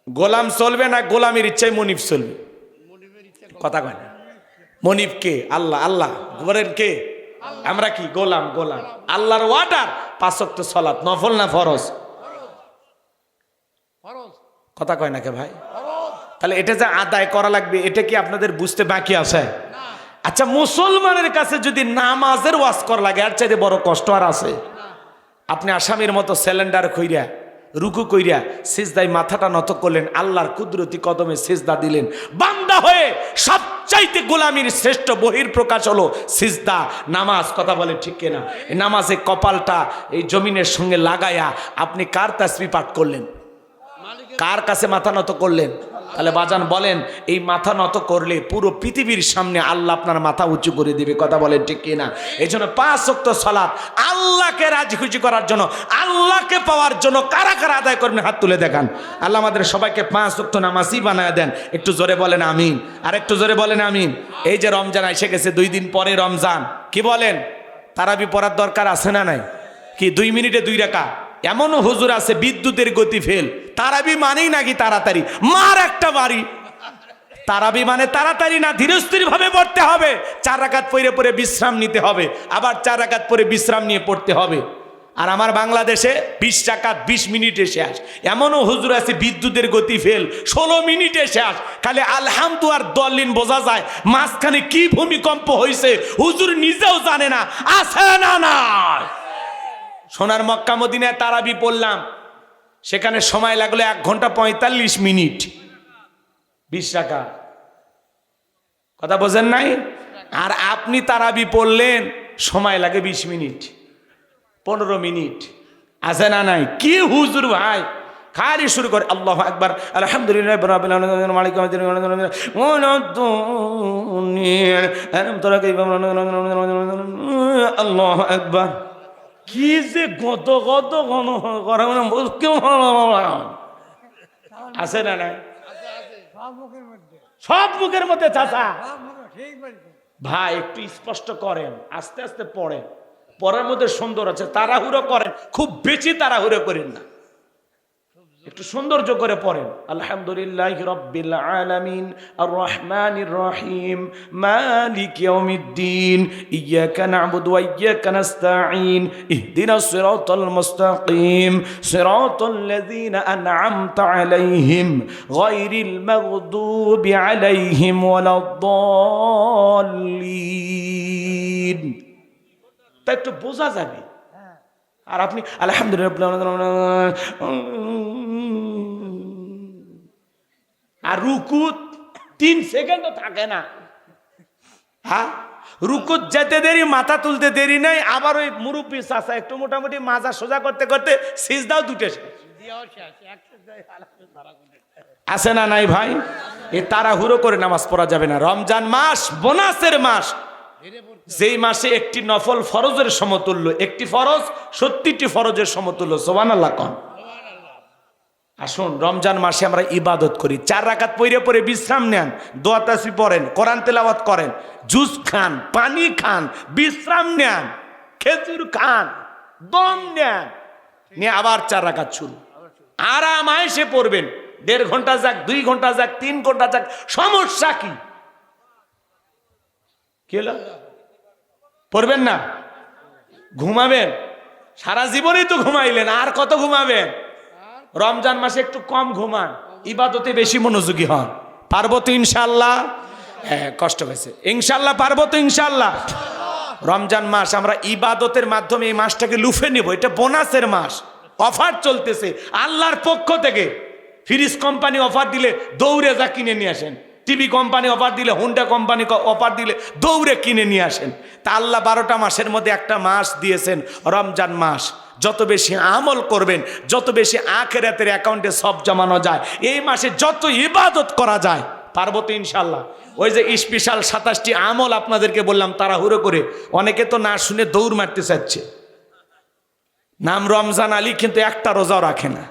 গোলাম চলবে না গোলামের ইচ্ছায় মনিব চলবে? কথা কয় না। মনিব কে? আল্লাহ। আল্লাহ বলেন কে? আমরা কি? গোলাম। গোলাম। আল্লাহর অর্ডার 5 ওয়াক্ত সালাত, নফল না ফরজ? কথা কয় না কে ভাই? তাহলে এটা যে আদায় করা লাগবে, এটা কি আপনাদের বুঝতে বাকি আছে? আচ্ছা, মুসলমানের কাছে যদি নামাজের ওয়াজ করা লাগে, আর চাইতে বড় কষ্ট আর আছে? আপনি আসামির মতো সিলিন্ডার কইরা রুকু কইরা সিজদায় মাথাটা নত করলেন, আল্লাহর কুদরতি কদমে সিজদা দিলেন, বান্দা হয়ে সবচাইতে গোলামির শ্রেষ্ঠ বহির প্রকাশ হলো সিজদা, নামাজ। কথা বলে ঠিক কিনা? এই নামাজে কপালটা এই জমিনের সঙ্গে লাগায়া আপনি কার তাসবিহ পাঠ করলেন? কার কাছে মাথা নত করলেন? তাহলে বাজান বলেন, এই মাথা নত করলে পুরো পৃথিবীর সামনে আল্লাহ আপনার মাথা উঁচু করে দিবে। কথা বলেন ঠিক কিনা? এই জন্য 5 ওয়াক্ত সালাত আল্লাহকে রাজি খুশি করার জন্য, আল্লাহকে পাওয়ার জন্য কারা কারা আদায় করবেন হাত তুলে দেখান। আল্লাহ আমাদের সবাইকে 5 ওয়াক্ত নামাজই বানায় দেন। একটু জোরে বলেন আমিন। আর একটু জোরে বলেন আমিন। এই যে রমজান এসে গেছে, 2 দিন পরে রমজান, কি বলেন? তারাবি পড়ার দরকার আছে না নাই? কি 2 মিনিটে 2 রাকাত? এমনও হুজুর আছে বিদ্যুতের গতি ফেল, তারাবি মানেই নাকি তাড়াতাড়ি। মার একটা বাড়ি। তারাবি মানে তাড়াতাড়ি না, ধীরস্থির ভাবে পড়তে হবে। 4 রাকাত পড়ে পড়ে বিশ্রাম নিতে হবে, আবার 4 রাকাত পড়ে বিশ্রাম নিয়ে পড়তে হবে। আর আমার বাংলাদেশে 20 রাকাত 20 মিনিটে শেষ। এমনও হুজুর আছে বিদ্যুতের গতি ফেল, 16 মিনিটে শেষ। খালি আলহামদু আর দলিন বোঝা যায়, মাঝখানে কি ভূমিকম্প হয়েছে হুজুর নিজেও জানে না। আছে না না? সোনার মক্কা মদিনায় তারাবি পড়লাম, সেখানে সময় লাগলো 1 ঘন্টা 45 মিনিট, 20 রাকাত। কথা বোঝেন নাই? আর আপনি তারাবি পড়লেন, সময় লাগে 20 মিনিট, 15 মিনিট। আছে না নাই? কি হুজুর ভাই, খালি শুরু করে আল্লাহু আকবার, আলহামদুলিল্লাহ রাব্বিল আলামিন, মালিক ইয়াউমিদ্দিন, আল্লাহু আকবার। কি যে কত কত আছে না নাই? সব মুখের মধ্যে চাচা ভাই, একটু স্পষ্ট করেন, আস্তে আস্তে পড়েন, পড়ার মধ্যে সুন্দর আছে। তাড়াহুড়ো করেন, খুব বেশি তাড়াহুড়ো করেন না, একটু সৌন্দর্য করে পড়েন। আলহামদুলিল্লাহি রাব্বিল আলামিন আর রহমানির রহিম মালিক ইয়াউমিদ্দিন ইয়্যাকা না'বুদু ওয়া ইয়্যাকা নাস্তাঈন ইহদিনাস সিরাতাল মুস্তাকিম সিরাতাল লাযীনা আন'আমতা আলাইহিম গায়রিল মাগদুবি আলাইহিম ওয়ালাদ-দাল্লিন। তা একটু বোঝা যাবে। আর আপনি আলহামদুলিল্লাহ, আর রুকুত 3 সেকেন্ডও থাকে না। হ্যাঁ, রুকুত যেতে দেরি, মাথা তুলতে দেরি নাই। আবার ওই মুরব্বী চাচা একটু মোটামুটি মাজা সোজা করতে করতে সিজদাও দুটে আছে না নাই ভাই? এ তাড়াহুড়ো করে নামাজ পড়া যাবে না। রমজান মাস বোনাসের মাস, যেই মাসে একটি নফল ফরজের সমতুল্য, একটি ফরজ 70টি ফরজের সমতুল্য। সুবহানাল্লাহ কোন? আসুন রমজান মাসে আমরা ইবাদত করি, 4 রাকাত পড়ে পড়ে বিশ্রাম নেন, দোয়া তাসবিহ পড়েন, কোরআন তেলাওয়াত করেন, জুস খান, পানি খান, বিশ্রাম নেন, খেজুর খান, দম নেন, নিয়ে আবার 4 রাকাত শুরু। আরাম আয়েসে পড়বেন, 1.5 ঘন্টা যাক, 2 ঘন্টা যাক, 3 ঘন্টা যাক, সমস্যা কি? কি হলো? পড়বেন না? ঘুমাবেন? সারা জীবনেই তো ঘুমাইলেন, আর কত ঘুমাবেন? রমজান মাসে একটু কম ঘুমান, ইবাদতে বেশি মনোযোগী হন। পারবো তো ইনশাল্লাহ? হ্যাঁ, কষ্ট হয়েছে, ইনশাল্লাহ পারবো তো ইনশাল্লাহ। রমজান মাস আমরা ইবাদতের মাধ্যমে এই মাসটাকে লুফে নেব, এটা বোনাসের মাস, অফার চলতেছে আল্লাহর পক্ষ থেকে। ফ্রিজ কোম্পানি অফার দিলে দৌড়ে যা কিনে নিয়ে আসেন, টিভি কোম্পানি অফার দিলে, হোন্ডা কোম্পানি অফার দিলে দৌড়ে কিনে নিয়ে আসেন। তা আল্লাহ 12টা মাসের মধ্যে একটা মাস দিয়েছেন রমজান মাস। যত বেশি আমল করবেন, যত বেশি আখিরাতের অ্যাকাউন্টে সব জমানো যায়, এই মাসে যত ইবাদত করা যায়, পারবো তো ইনশাল্লাহ। ওই যে স্পেশাল 27টি আমল আপনাদেরকে বললাম তাড়াহুড়ো করে, অনেকে তো না শুনে দৌড় মারতে চাচ্ছে। নাম রমজান আলী, কিন্তু একটা রোজাও রাখে না।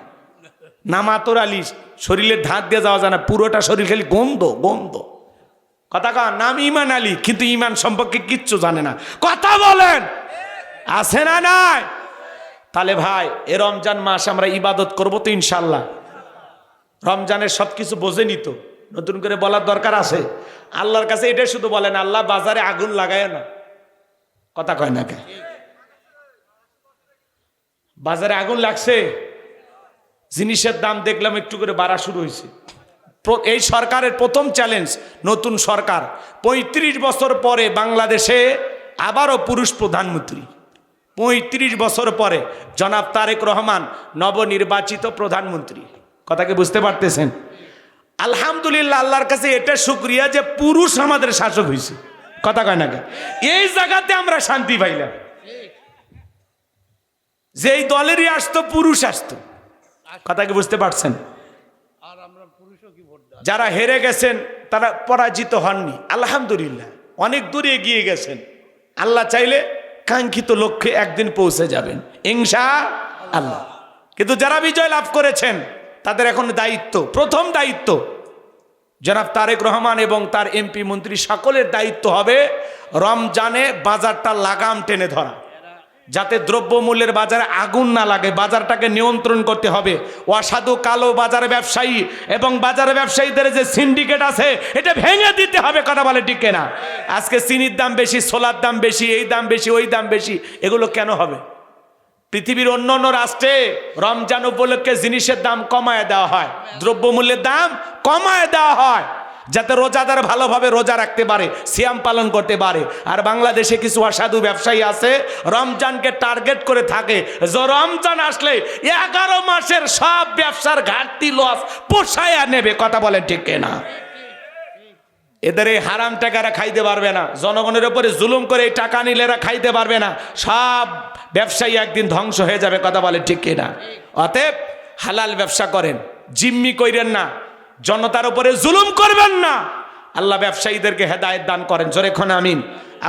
নাম আতর আলী, শরীরের ধাত দিয়ে যাওয়া যায় না, পুরোটা শরীর খালি গন্ধ গন্ধ। কথা কন। নাম ইমান আলী, কিন্তু ইমান সম্পর্কে কিচ্ছু জানে না। কথা বলেন, আছে না নাই? তাহলে ভাই, এ রমজান মাস আমরা ইবাদত করবো তো ইনশাল্লাহ। রমজানের সবকিছু বোঝেনি তো, নতুন করে বলার দরকার আছে? আল্লাহর কাছে এটাই শুধু বলেন, আল্লাহ বাজারে আগুন লাগায় না। কথা কয় না কে? বাজারে আগুন লাগছে, জিনিসের দাম দেখলাম একটু করে বাড়া শুরু হয়েছে। এই সরকারের প্রথম চ্যালেঞ্জ, নতুন সরকার, 35 বছর পরে বাংলাদেশে আবারও পুরুষ প্রধানমন্ত্রী। 35 বছর পরে জনাব তারেক রহমান নবনির্বাচিত প্রধানমন্ত্রী। কথাকে বুঝতে পারতেছেন? আলহামদুলিল্লাহ, আল্লাহর কাছে এটা শুকরিয়া যে পুরুষ আমাদের শাসক হয়েছে। কথা কয় না? এই জায়গাতে আমরা শান্তি পাইলাম। যেই দলেরই আসতো পুরুষ আসতো। কথাকে বুঝতে পারছেন? আর আমরা পুরুষও কি ভোট দেয়? যারা হেরে গেছেন তারা পরাজিত হননি, আলহামদুলিল্লাহ, অনেক দূরে এগিয়ে গেছেন। আল্লাহ চাইলে কাঙ্ক্ষিত লক্ষ্যে একদিন পৌঁছে যাবেন ইনশাআল্লাহ। কিন্তু যারা বিজয় লাভ করেছেন তাদের এখন দায়িত্ব, প্রথম দায়িত্ব জনাব তারেক রহমান এবং তার এমপি মন্ত্রী সকলের দায়িত্ব হবে রমজানে বাজারটা লাগাম টেনে ধরা, যাতে দ্রব্যমূল্যের বাজারে আগুন না লাগে। বাজারটাকে নিয়ন্ত্রণ করতে হবে। অসাধু কালো বাজার ব্যবসায়ী এবং বাজার ব্যবসায়ীদের যে সিন্ডিকেট আছে, এটা ভেঙে দিতে হবে। কথা বলে ঠিক না? আজকে চিনির দাম বেশি, সোলার দাম বেশি, এই দাম বেশি, ওই দাম বেশি, এগুলো কেন হবে? পৃথিবীর অন্য অন্য রাষ্ট্রে রমজান উপলক্ষে জিনিসের দাম কমায় দেওয়া হয়, দ্রব্যমূল্যের দাম কমায় দেওয়া হয়, যাতে রোজাদার ভালোভাবে রোজা রাখতে পারে, সিয়াম পালন করতে পারে। আর বাংলাদেশে কিছু অসাধু ব্যবসায়ী আছে, রমজানকে টার্গেট করে থাকে, যে রমজান আসলে 11 মাসের সব ব্যবসার ঘাটতি লস পোষায়া নেবে। কথা বলেন ঠিক না? এদের এই হারাম টাকারা খাইতে পারবে না, জনগণের উপরে জুলুম করে এই টাকা নিলে এরা খাইতে পারবে না, সব ব্যবসায়ী একদিন ধ্বংস হয়ে যাবে। কথা বলে ঠিক না? অতএব হালাল ব্যবসা করেন, জিম্মি কইরেন না, জনতার উপরে জুলুম করবেন না। আল্লাহ ব্যবসায়ীদেরকে হেদায়েত দান করেন। জোরে খন আমিন।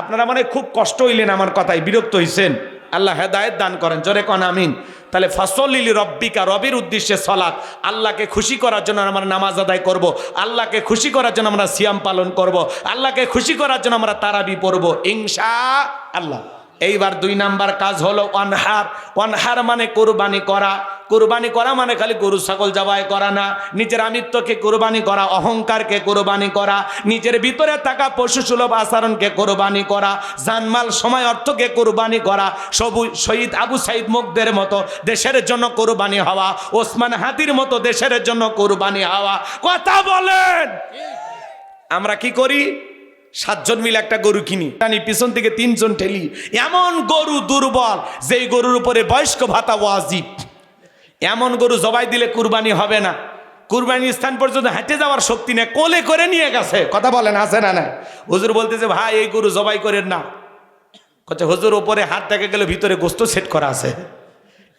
আপনারা মানে খুব কষ্ট হইলেন আমার কথায়, বিরক্ত হইছেন। আল্লাহ হেদায়েত দান করেন। জোরে খন আমিন। তাহলে ফসলি রব্বিকা, রবির উদ্দেশ্যে সলাৎ, আল্লাহকে খুশি করার জন্য আমরা নামাজ আদায় করব, আল্লাহকে খুশি করার জন্য আমরা সিয়াম পালন করব, আল্লাহকে খুশি করার জন্য আমরা তারাবি পড়ব ইনশাআল্লাহ। এইবার 2 নাম্বার কাজ হলো অনহার। অনহার মানে কোরবানি করা। কোরবানি করা মানে খালি গরু ছাগল জবাই করা না, নিজের আমিত্বকে কোরবানি করা, অহংকারকে কোরবানি করা, নিজের ভিতরে থাকা পশু সুলভ আচরণকে কোরবানি করা, জানমাল সময় অর্থকে কোরবানি করা। শহীদ আবু সাইদ মুগদের মতো দেশের জন্য কোরবানি হওয়া, ওসমান হাদির মতো দেশের জন্য কোরবানি হওয়া। কথা বলেন। আমরা কি করি? 7 জন মিলে একটা গরু কিনি, পিছন থেকে 3 জন ঠেলি। এমন গরু দুর্বল, যেই গরুর উপরে বয়স্ক ভাতা ওয়াজিব, এমন গরু জবাই দিলে কুরবানি হবে না। কুরবানির স্থান পর্যন্ত হেঁটে যাওয়ার শক্তি নেই, কোলে করে নিয়ে গেছে। কথা বলেন, আছে না? না। হুজুর বলতেছে, ভাই এই গরু জবাই করেন না। হুজুর ওপরে হাত দেখে গেলে ভিতরে গোস্ত সেট করা আছে,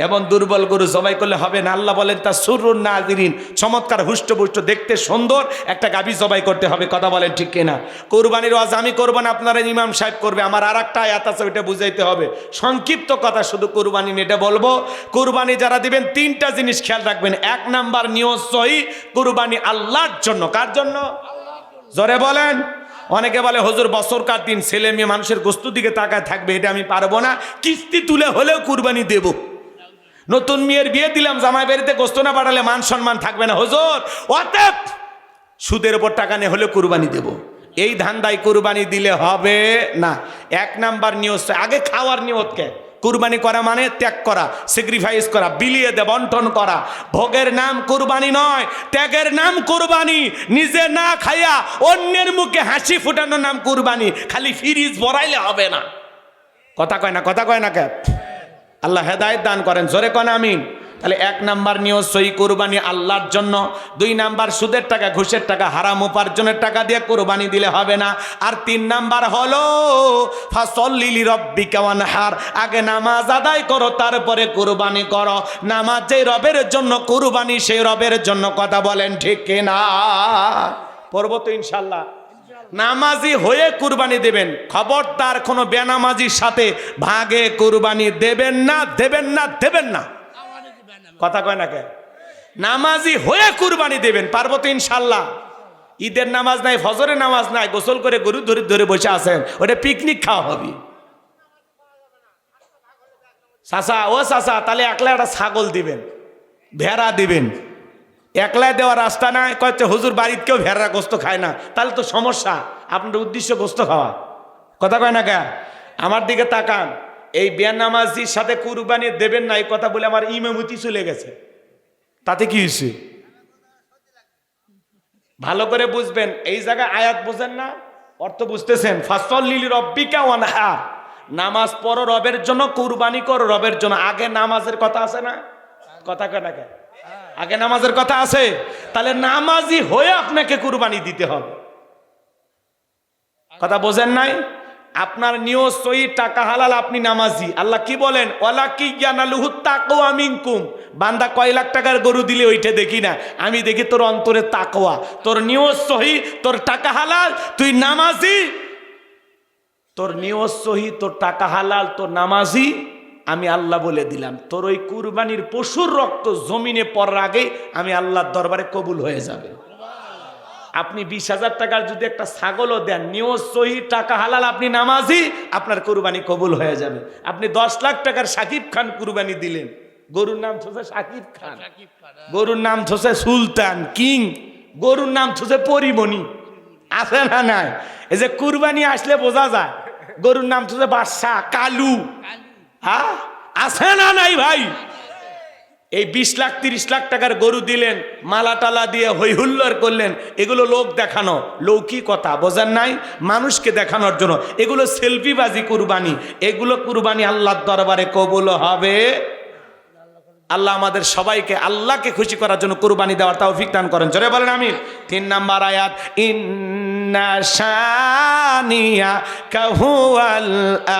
এবং দুর্বল গরু জবাই করলে হবে না। আল্লাহ বলেন তা সুরুন নাজিরিন, চমৎকার হুষ্টপুষ্ট দেখতে সুন্দর একটা গাভী জবাই করতে হবে। কথা বলেন ঠিক কিনা? কুরবানির ওয়াজ আমি করব না, আপনারা ইমাম সাহেব করবে। আমার আর একটা আয়াত আছে, ওইটা বুঝাইতে হবে। সংক্ষিপ্ত কথা শুধু কুরবানি নিয়ে এটা বলবো। কুরবানি যারা দিবেন তিনটা জিনিস খেয়াল রাখবেন। এক নাম্বার নিয়ত সহি, কুরবানি আল্লাহর জন্য। কার জন্য? জোরে বলেন। অনেকে বলে হুজুর বছরকার দিন ছেলে মেয়ে মানুষের গোস্তুর দিকে তাকায় থাকবে, এটা আমি পারবো না, কিস্তি তুলে হলেও কুরবানি দেব। নতুন মেয়ের বিয়ে দিলাম, জামাই বাড়িতে গোস্ত না পাঠালে মান সম্মান থাকবে না হুজুর, অতএব সুদের উপর টাকা নিয়ে হলে কুরবানি দেব। এই ধান্দায় কুরবানি দিলে হবে না। এক নাম্বার নিয়ত, আগে খাওয়ার নিয়তকে। কুরবানি করা মানে ত্যাগ করা, স্যাক্রিফাইস করা, বিলিয়ে দে বন্টন করা। ভোগের নাম কুরবানি নয়, ত্যাগের নাম কুরবানি। নিজে না খাইয়া অন্যের মুখে হাসি ফুটানোর নাম কুরবানি। খালি ফ্রিজ ভরাইলে হবে না। কথা কয় না, কথা কয় না কে? আল্লাহ হেদায়েত দান করেন, জোরে কোন আমিন। তাহলে এক নাম্বার নিয়ত সহি, কুরবানি আল্লাহর জন্য। দুই নাম্বার সুদের টাকা, ঘুষের টাকা, হারাম উপার্জনের টাকা দিয়ে কুরবানি দিলে হবে না। আর তিন নাম্বার হলো ফাসল্লি লিরাব্বিকা ওয়ানহার, আগে নামাজ আদায় করো তারপরে কুরবানি করো। নামাজ যে রবের জন্য, কুরবানি সেই রবের জন্য। কথা বলেন ঠিক কিনা? পড়ব তো ইনশাআল্লাহ। নামাজি হয়ে কুরবানি দেবেন, খবরদার কোনো বেনামাজির সাথে ভাগে কুরবানি দেবেন না, দেবেন না, দেবেন না। কথা কয় না কে? নামাজি হয়ে কুরবানি দেবেন, পারবো তো ইনশাল্লাহ। ঈদের নামাজ নাই, ফজরের নামাজ নাই, গোসল করে গরু ধরে ধরে বসে আছেন, ওটা পিকনিক খাওয়া হবে। চাচা, ও চাচা, তাহলে একলা একটা ছাগল দিবেন, ভেড়া দিবেন। একলাই দেওয়ার রাস্তা নাই, কয়েছে হুজুর বাড়িতে কেউ ভেড়া গোস্ত খায় না, তাহলে তো সমস্যা। আপনার উদ্দেশ্য গোস্ত খাওয়া। কথা কয় না কে? আমার দিকে তাকান। এই বেনামাজির সাথে কুরবানি দেবেন না এই কথা বলে আমার ইমামতি চলে গেছে, তাতে কি হয়েছে? ভালো করে বুঝবেন, এই জায়গায় আয়াত বোঝেন না, অর্থ বুঝতেছেন? ফাসল্লি লিরাব্বিকা ওয়ানহার, নামাজ পড়ো রবের জন্য, কুরবানি করো রবের জন্য। আগে নামাজের কথা আছে না? কথা কয় না কে? আগে নামাজের কথা আছে। তাহলে নামাজি হয়ে আপনাকে কুরবানি দিতে হবে। কথা বোঝেন নাই? আপনার নিয়ত সহি, টাকা হালাল, আপনি নামাজি। আল্লাহ কি বলেন? ওয়ালাকি ইয়ানালুহু তাকওয়া মিনকুম। বান্দা কয় লাখ টাকার গরু দিলে ওইটা দেখি না, আমি দেখি তোর অন্তরে তাকওয়া, তোর নিয়ত সহি, তোর টাকা হালাল, তুই নামাজি। তোর নিয়ত সহি, তোর টাকা হালাল, তোর নামাজি। আমি আল্লাহ বলে দিলাম, তোর ওই কুরবানির পশুর রক্ত জমিনে পড়ার আগে আমি আল্লাহর দরবারে কবুল হয়ে যাবে। আপনি 20,000 টাকার যদি একটা ছাগলও দেন, নিয়ত সহি, টাকা হালাল, আপনি নামাজি, আপনার কুরবানি কবুল হয়ে যাবে। আপনি 10 লাখ টাকার শাকিব খান কুরবানি দিলেন, গরুর নাম থসে শাকিব খান, গরুর নাম থসে সুলতান, কিং, গরুর নাম থসে পরিমণি, আছে না নাই? এই যে কুরবানি আসলে বোঝা যায়, গরুর নাম থসে বাদশা, কালু, হ্যাঁ, আছে না নাই ভাই? এই 20 লাখ 30 লাখ টাকার গরু দিলেন, মালা টালা দিয়ে হই হুল্লোড় করলেন, এগুলো লোক দেখানো, লৌকিকতা, বোঝেন নাই? মানুষকে দেখানোর জন্য। এগুলো সেলফিবাজি কুরবানি। এগুলো কুরবানি আল্লাহর দরবারে কবুল হবে। আল্লাহ আমাদের সবাইকে আল্লাহকে খুশি করার জন্য কুরবানি দেওয়ার তৌফিক দান করেন, জোরে বলেন আমিন। 3 নাম্বার আয়াত, ইন্না শানিয়া কাহুয়াল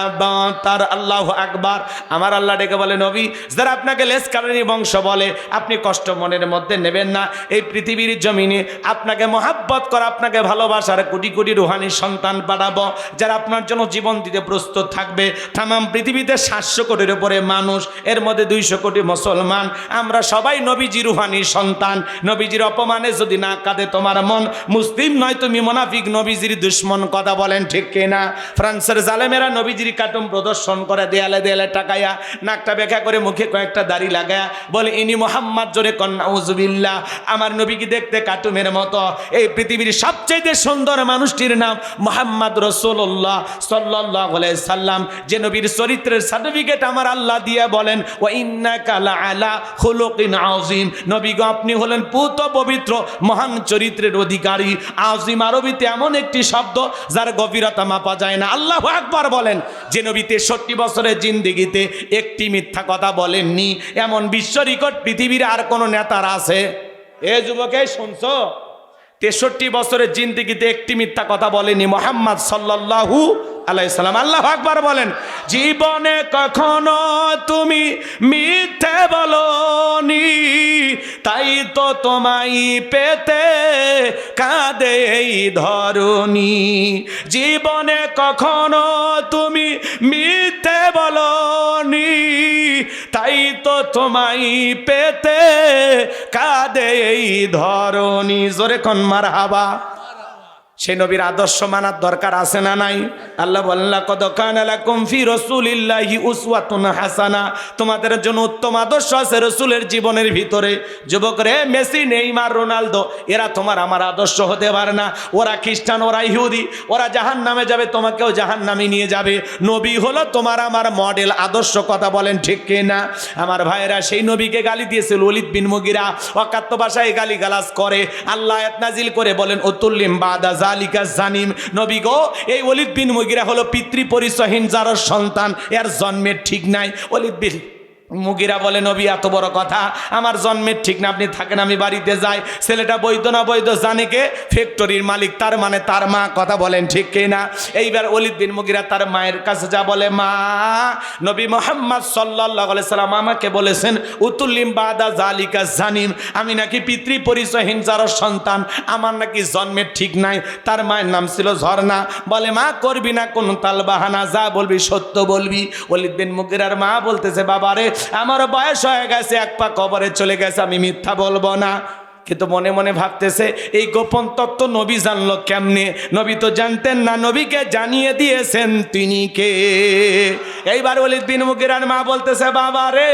আবতার। আল্লাহু আকবার। আমার আল্লাহ ডেকে বলে, নবী, যারা আপনাকে লেসকারানি বংশ বলে, আপনি কষ্ট মনের মধ্যে নেবেন না। এই পৃথিবীর জমিনে আপনাকে মহাব্বত করা, আপনাকে ভালোবাসার কোটি কোটি রুহানি সন্তান পাঠাবো, যারা আপনার জন্য জীবন দিতে প্রস্তুত থাকবে। তামাম পৃথিবীতে 700 কোটির উপরে মানুষ, এর মধ্যে 200 কোটি মুসলমান। আমরা সবাই নবীজি রুহানি সন্তান। নবীজির অপমানে যদি না কাঁদে তোমার মন, মুসলিম নয় তুমি মুনাফিক, নবীজির দুশ্মন। কথা বলেন ঠিক কিনা? ফ্রান্সের জালেমেরা নবীজির কার্টুন প্রদর্শন করে, দেয়ালে দেয়ালে টাকায়া, নাকটা বেঁকা করে, মুখে কয়েকটা দাড়ি লাগায়া বলে, ইনি মোহাম্মদ, জোরে কন নাউজুবিল্লাহ। আমার নবীকে দেখতে কার্টুনের মতো। এই পৃথিবীর সবচেয়ে সুন্দর মানুষটির নাম মুহাম্মদ রাসূলুল্লাহ সাল্লাল্লাহু আলাইহি সাল্লাম, যে নবীর চরিত্রের সার্টিফিকেট আমার আল্লাহ দিয়ে বলেন, ওয়া ইন্নাকা লাআলা খুলুকিন আযীম। নবী গো, আপনি হলেন পুত পবিত্র মহান চরিত্রের অধিকারী। আযীম আরবিতে এমন একটি শব্দ যার গভীরতা মাপা যায় না। আল্লাহু আকবার বলেন। যে নবী 63 বছরের জিন্দেগিতে একটি মিথ্যা কথা বলেননি, এমন বিশ্ব রেকর্ড পৃথিবীর আর কোন নেতার আছে? এ যুবকে শুনছো? 63 বছরের জিন্দেগিতে একটি মিথ্যা কথা বলেনি মুহাম্মদ সাল্লাল্লাহু আলাইহি সাল্লাম। আল্লাহু আকবার বলেন। জীবনে কখনো তুমি মিথ্যে বলনি, তাই তো তোমায় পেতে কাঁদে এই ধরণী। জীবনে কখনো তুমি মিথ্যে বলনি, তাই তো তোমায় পেতে কাঁদে এই ধরণী। জোরে কোন মারহাবা। সেই নবীর আদর্শ মানার দরকার আছে না নাই? আল্লাহ বলেন লাকাদ কানা লাকুম ফি রাসূলিল্লাহি উসওয়াতুন হাসানা, তোমাদের জন্য উত্তম আদর্শ আছে রাসূলের জীবনের ভিতরে। যুবক রে, মেসি, নেইমার, রোনালদো এরা তোমার আমার আদর্শ হতে পারে না। ওরা খ্রিস্টান, ওরা ইহুদি, ওরা জাহান্নামে যাবে, তোমাকেও জাহান্নামে নিয়ে যাবে। নবী হলো তোমার আমার মডেল আদর্শ। কথা বলেন ঠিক কিনা? আমার ভাইয়েরা, সেই নবীকে গালি দিয়েছিল ওলীদ বিন মুগীরা, অকাত্য ভাষায় গালিগালাজ করে। আল্লাহ আয়াত নাজিল করে বলেন উতুল্লিম বাদা জালিকা জানিম। নবী গো, এই ওলীদ বিন মুগীরা হলো পিতৃ পরিচয়হীন যার সন্তান, এর জন্মের ঠিক নাই। ওলীদ বিন মুগীরা বলে নবী এত বড় কথা, আমার জন্মের ঠিক না, আপনি থাকেন, আমি বাড়িতে যাই। ছেলেটা বৈধ না বৈধ জানে কে? ফ্যাক্টরির মালিক, তার মানে তার মা। কথা বলেন ঠিক কিনা? এইবার ওলীদ বিন মুগীরা তার মায়ের কাছে যা বলে, মা, নবী মুহাম্মদ সাল্লাল্লাহু আলাইহি সাল্লাম আমাকে বলেছেন উতুল্লিম বাদা জালিকা জানিম, আমি নাকি পিতৃ পরিচয়হীন যার সন্তান, আমার নাকি জন্মের ঠিক নাই। তার মায়ের নাম ছিল ঝর্ণা। বলে মা, করবি না কোন তাল বাহানা, যা বলবি সত্য বলবি। ওলীদ বিন মুগীরার মা বলতেছে, বাবা রে, আমার বয়স হয়ে গেছে, এক পা কবরে চলে গেছে, আমি মিথ্যা বলবো না। কিন্তু মনে মনে ভাবতেছে এই গোপন তত্ত্ব নবী জানলো কেমনে? নবী তো জানতেন না, নবীকে জানিয়ে দিয়েছেন তিনি কে। এইবার ওলীদ বিন মুগীরার মা বলতেছে, বাবা রে,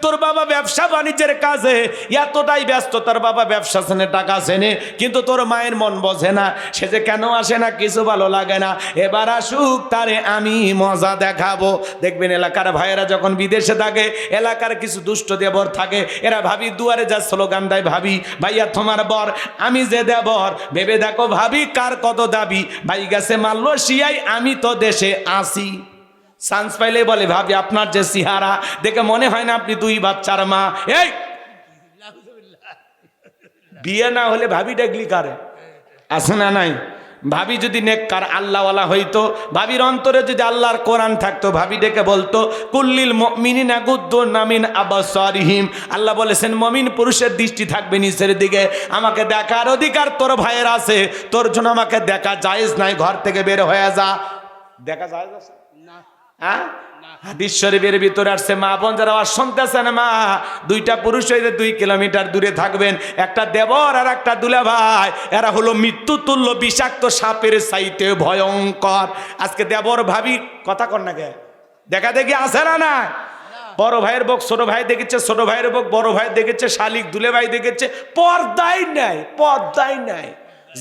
তোর বাবা ব্যবসা বাণিজ্যের কাজে এতটাই ব্যস্ত, তার বাবা ব্যবসা সেনে টাকা সেনে, কিন্তু তোর মায়ের মন বোঝে না, সে যে কেন আসে না, কিছু ভালো লাগে না। এবার আসুক, তারে আমি মজা দেখাবো। দেখবেন এলাকার ভাইয়েরা যখন বিদেশে থাকে, এলাকার কিছু দুষ্ট দেবর থাকে, এরা ভাবি দুয়ারে যা স্লোগান দেয়, ভাবি ভাইয়া তোমার বর, আমি যে দেবর, ভেবে দেখো ভাবি কার কত দাবি। ভাই গেছে মালয়েশিয়ায়, আমি তো দেশে আসি। চান্স পাইলে বলে, ভাবি আপনার যে চেহারা দেখে মনে হয় না আপনি 2 বাচ্চার মা। এই বিয়ে না হলে ভাবি ডাকলি কারে? আছে না নাই? ভাবি যদি নেককার আল্লাহওয়ালা হইতো, ভাবির অন্তরে যদি আল্লাহর কোরআন থাকতো, ভাবি ডেকে বলতো কুল্লিল মুমিনিনা গুদ্দু মিন আবসারিহিম। আল্লাহ বলেছেন মুমিন পুরুষের দৃষ্টি থাকবে নিচের দিকে। আমাকে দেখার অধিকার তোর ভাইয়ের আছে, তোর জন্য আমাকে দেখা জায়েজ নাই, ঘর থেকে বের হয়ে যা। দেখা জায়েজ আছে না? হ্যাঁ, হাদিস শরীফের ভিতরে আসছে, মা বোন যারা আওয়াজ শুনতেছেন, মা, 2টা পুরুষ হইলে 2 কিলোমিটার দূরে থাকবেন। একটা দেবর আর একটা দুলাভাই, এরা হলো মৃত্যু তুল্য বিষাক্ত সাপের চাইতে ভয়ঙ্কর। আজকে দেবর ভাবি কথা কর না কে, দেখা দেখি আছে না না? বড় ভাইয়ের বক ছোট ভাই দেখেছে, ছোট ভাইয়ের বক বড় ভাই দেখেছে, শালিক দুলে ভাই দেখেছে, পর্দাই নাই, পর্দাই নাই।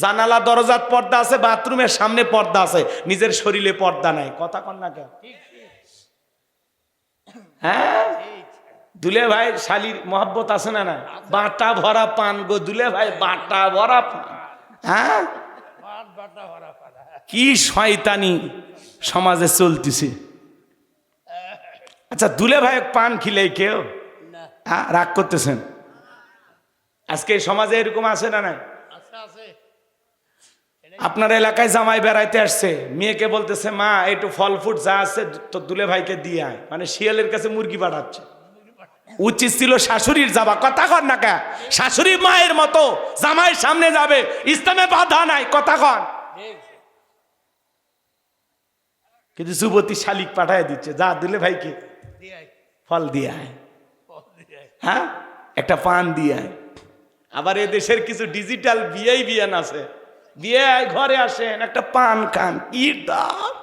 জানালা দরজার পর্দা আছে, বাথরুমের সামনে পর্দা আছে, নিজের শরীরে পর্দা নাই। কথা কর না কে? হ্যাঁ, দুলে ভাই শালির মহব্বত আছে না না? বাটা ভরা পান গো দুলে ভাই, বাটা ভরা পান। হ্যাঁ, কি শয়তানি সমাজে চলতেছে। আচ্ছা, দুলে ভাই পান খিলে কেউ রাগ করতেছেন? আজকে এই সমাজে এরকম আছে না নাই? আপনার এলাকায় জামাই বেড়াইতে আসছে, মেয়েকে বলতেছে, মা, একটু ফল ফুট যা আছে তো দুলে ভাইকে দিয়ে আয়। মানে শিয়ালের কাছে মুরগি পাঠাচ্ছে। উচিত ছিল শাশুড়ির যাবা। কথা কর না কে? শাশুড়ি মায়ের মতো জামাইয়ের সামনে যাবে, ইসলামে বাধা নাই। কথা কর। কিন্তু যুবতী শালিক পাঠায় দিচ্ছে, যা দুলে ভাইকে ফল দিয়ে আয়, হ্যাঁ, একটা পান দিয়ে আয়। আবার এদেশের কিছু ডিজিটাল বিয়ান আছে, বিয়ে ঘরে আসেন, একটা পান খান, কি দাম!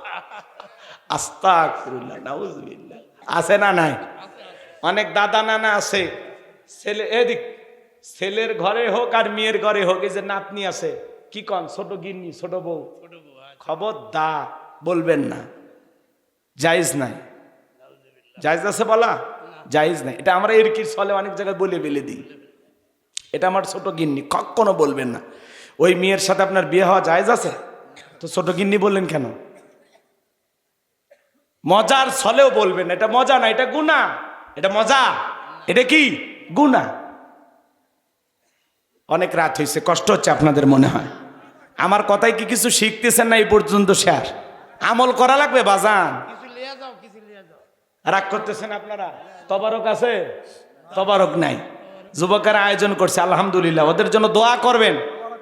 আস্তাগফিরুল্লাহ, নাউজুবিল্লাহ। আছে না নাই? অনেক দাদা নানা আছে, ছেলে এদিক, ছেলের ঘরে হোক আর মেয়ের ঘরে হোক, এই যে নাতনি আছে, কি কন, ছোট গিন্নি, ছোট বউ, খবরদার বলবেন না, জায়েজ নাই। জায়েজ আছে বলা? জায়েজ নাই। এটা আমরা এর কি চলে অনেক জায়গায় বলে বেলে দিই, এটা আমার ছোট গিন্নি, কখনো বলবেন না। ওই মেয়ের সাথে আপনার বিয়ে হওয়া জায়েজ আছে, তো ছোট গিন্নি বললেন কেন? মজার ছলেও বলবেন, এটা মজা না, এটা গুনাহ। এটা মজা, এটা কি গুনাহ। অনেক রাত হয়েছে, কষ্ট হচ্ছে আপনাদের মনে হয়। আমার কথায় কি কিছু শিখতেছেন না এই পর্যন্ত? শেয়ার আমল করা লাগবে বাজান। কিছু লিয়ে যাও, কিছু লিয়ে যাও। রাগ করতেছেন আপনারা? তবারক আছে? তবারক নাই। যুবকেরা আয়োজন করছে, আলহামদুলিল্লাহ, ওদের জন্য দোয়া করবেন।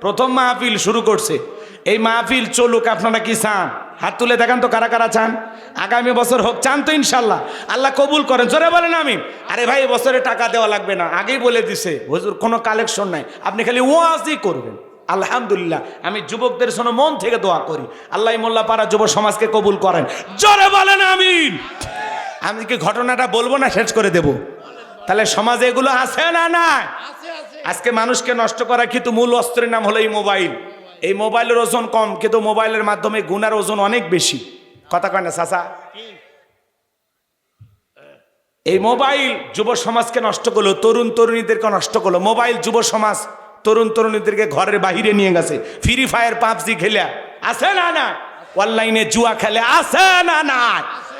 প্রথম মাহফিল শুরু করছে, এই মাহফিল চলুক। আপনারা কি চান? হাত তুলে দেখান তো কারা কারা চান আগামী বছর হোক। চান তো ইনশাল্লাহ? আল্লাহ কবুল করেন, জোরে বলেন আমিন। আরে ভাই, বছরে টাকা দেওয়া লাগবে না, আগেই বলে দিছে হুজুর, কোনো কালেকশন নাই, আপনি খালি ওয়াজই করবেন। আলহামদুলিল্লাহ, আমি যুবকদের জন্য মন থেকে দোয়া করি, আল্লাহ মোল্লাপাড়া যুব সমাজকে কবুল করেন, জোরে বলেন আমিন। আমি কি ঘটনাটা বলবো না শেষ করে দেব? তাহলে সমাজে এগুলো আছে না? না, আছে আছে। আজকে মানুষকে নষ্ট করা কিন্তু মূল অস্ত্রের নাম হলো এই মোবাইল। এই মোবাইলের ওজন কম, কিন্তু মোবাইলের মাধ্যমে গুনার ওজন অনেক বেশি। কথা কয় না চাচা? এই মোবাইল যুব সমাজকে নষ্ট করলো, তরুণ তরুণীদেরকে নষ্ট করলো। মোবাইল যুব সমাজ তরুণ তরুণীদেরকে ঘরের বাহিরে নিয়ে গেছে। ফ্রি ফায়ার পাবজি খেলে আছে না? না, অনলাইনে জুয়া খেলে আছে না? না,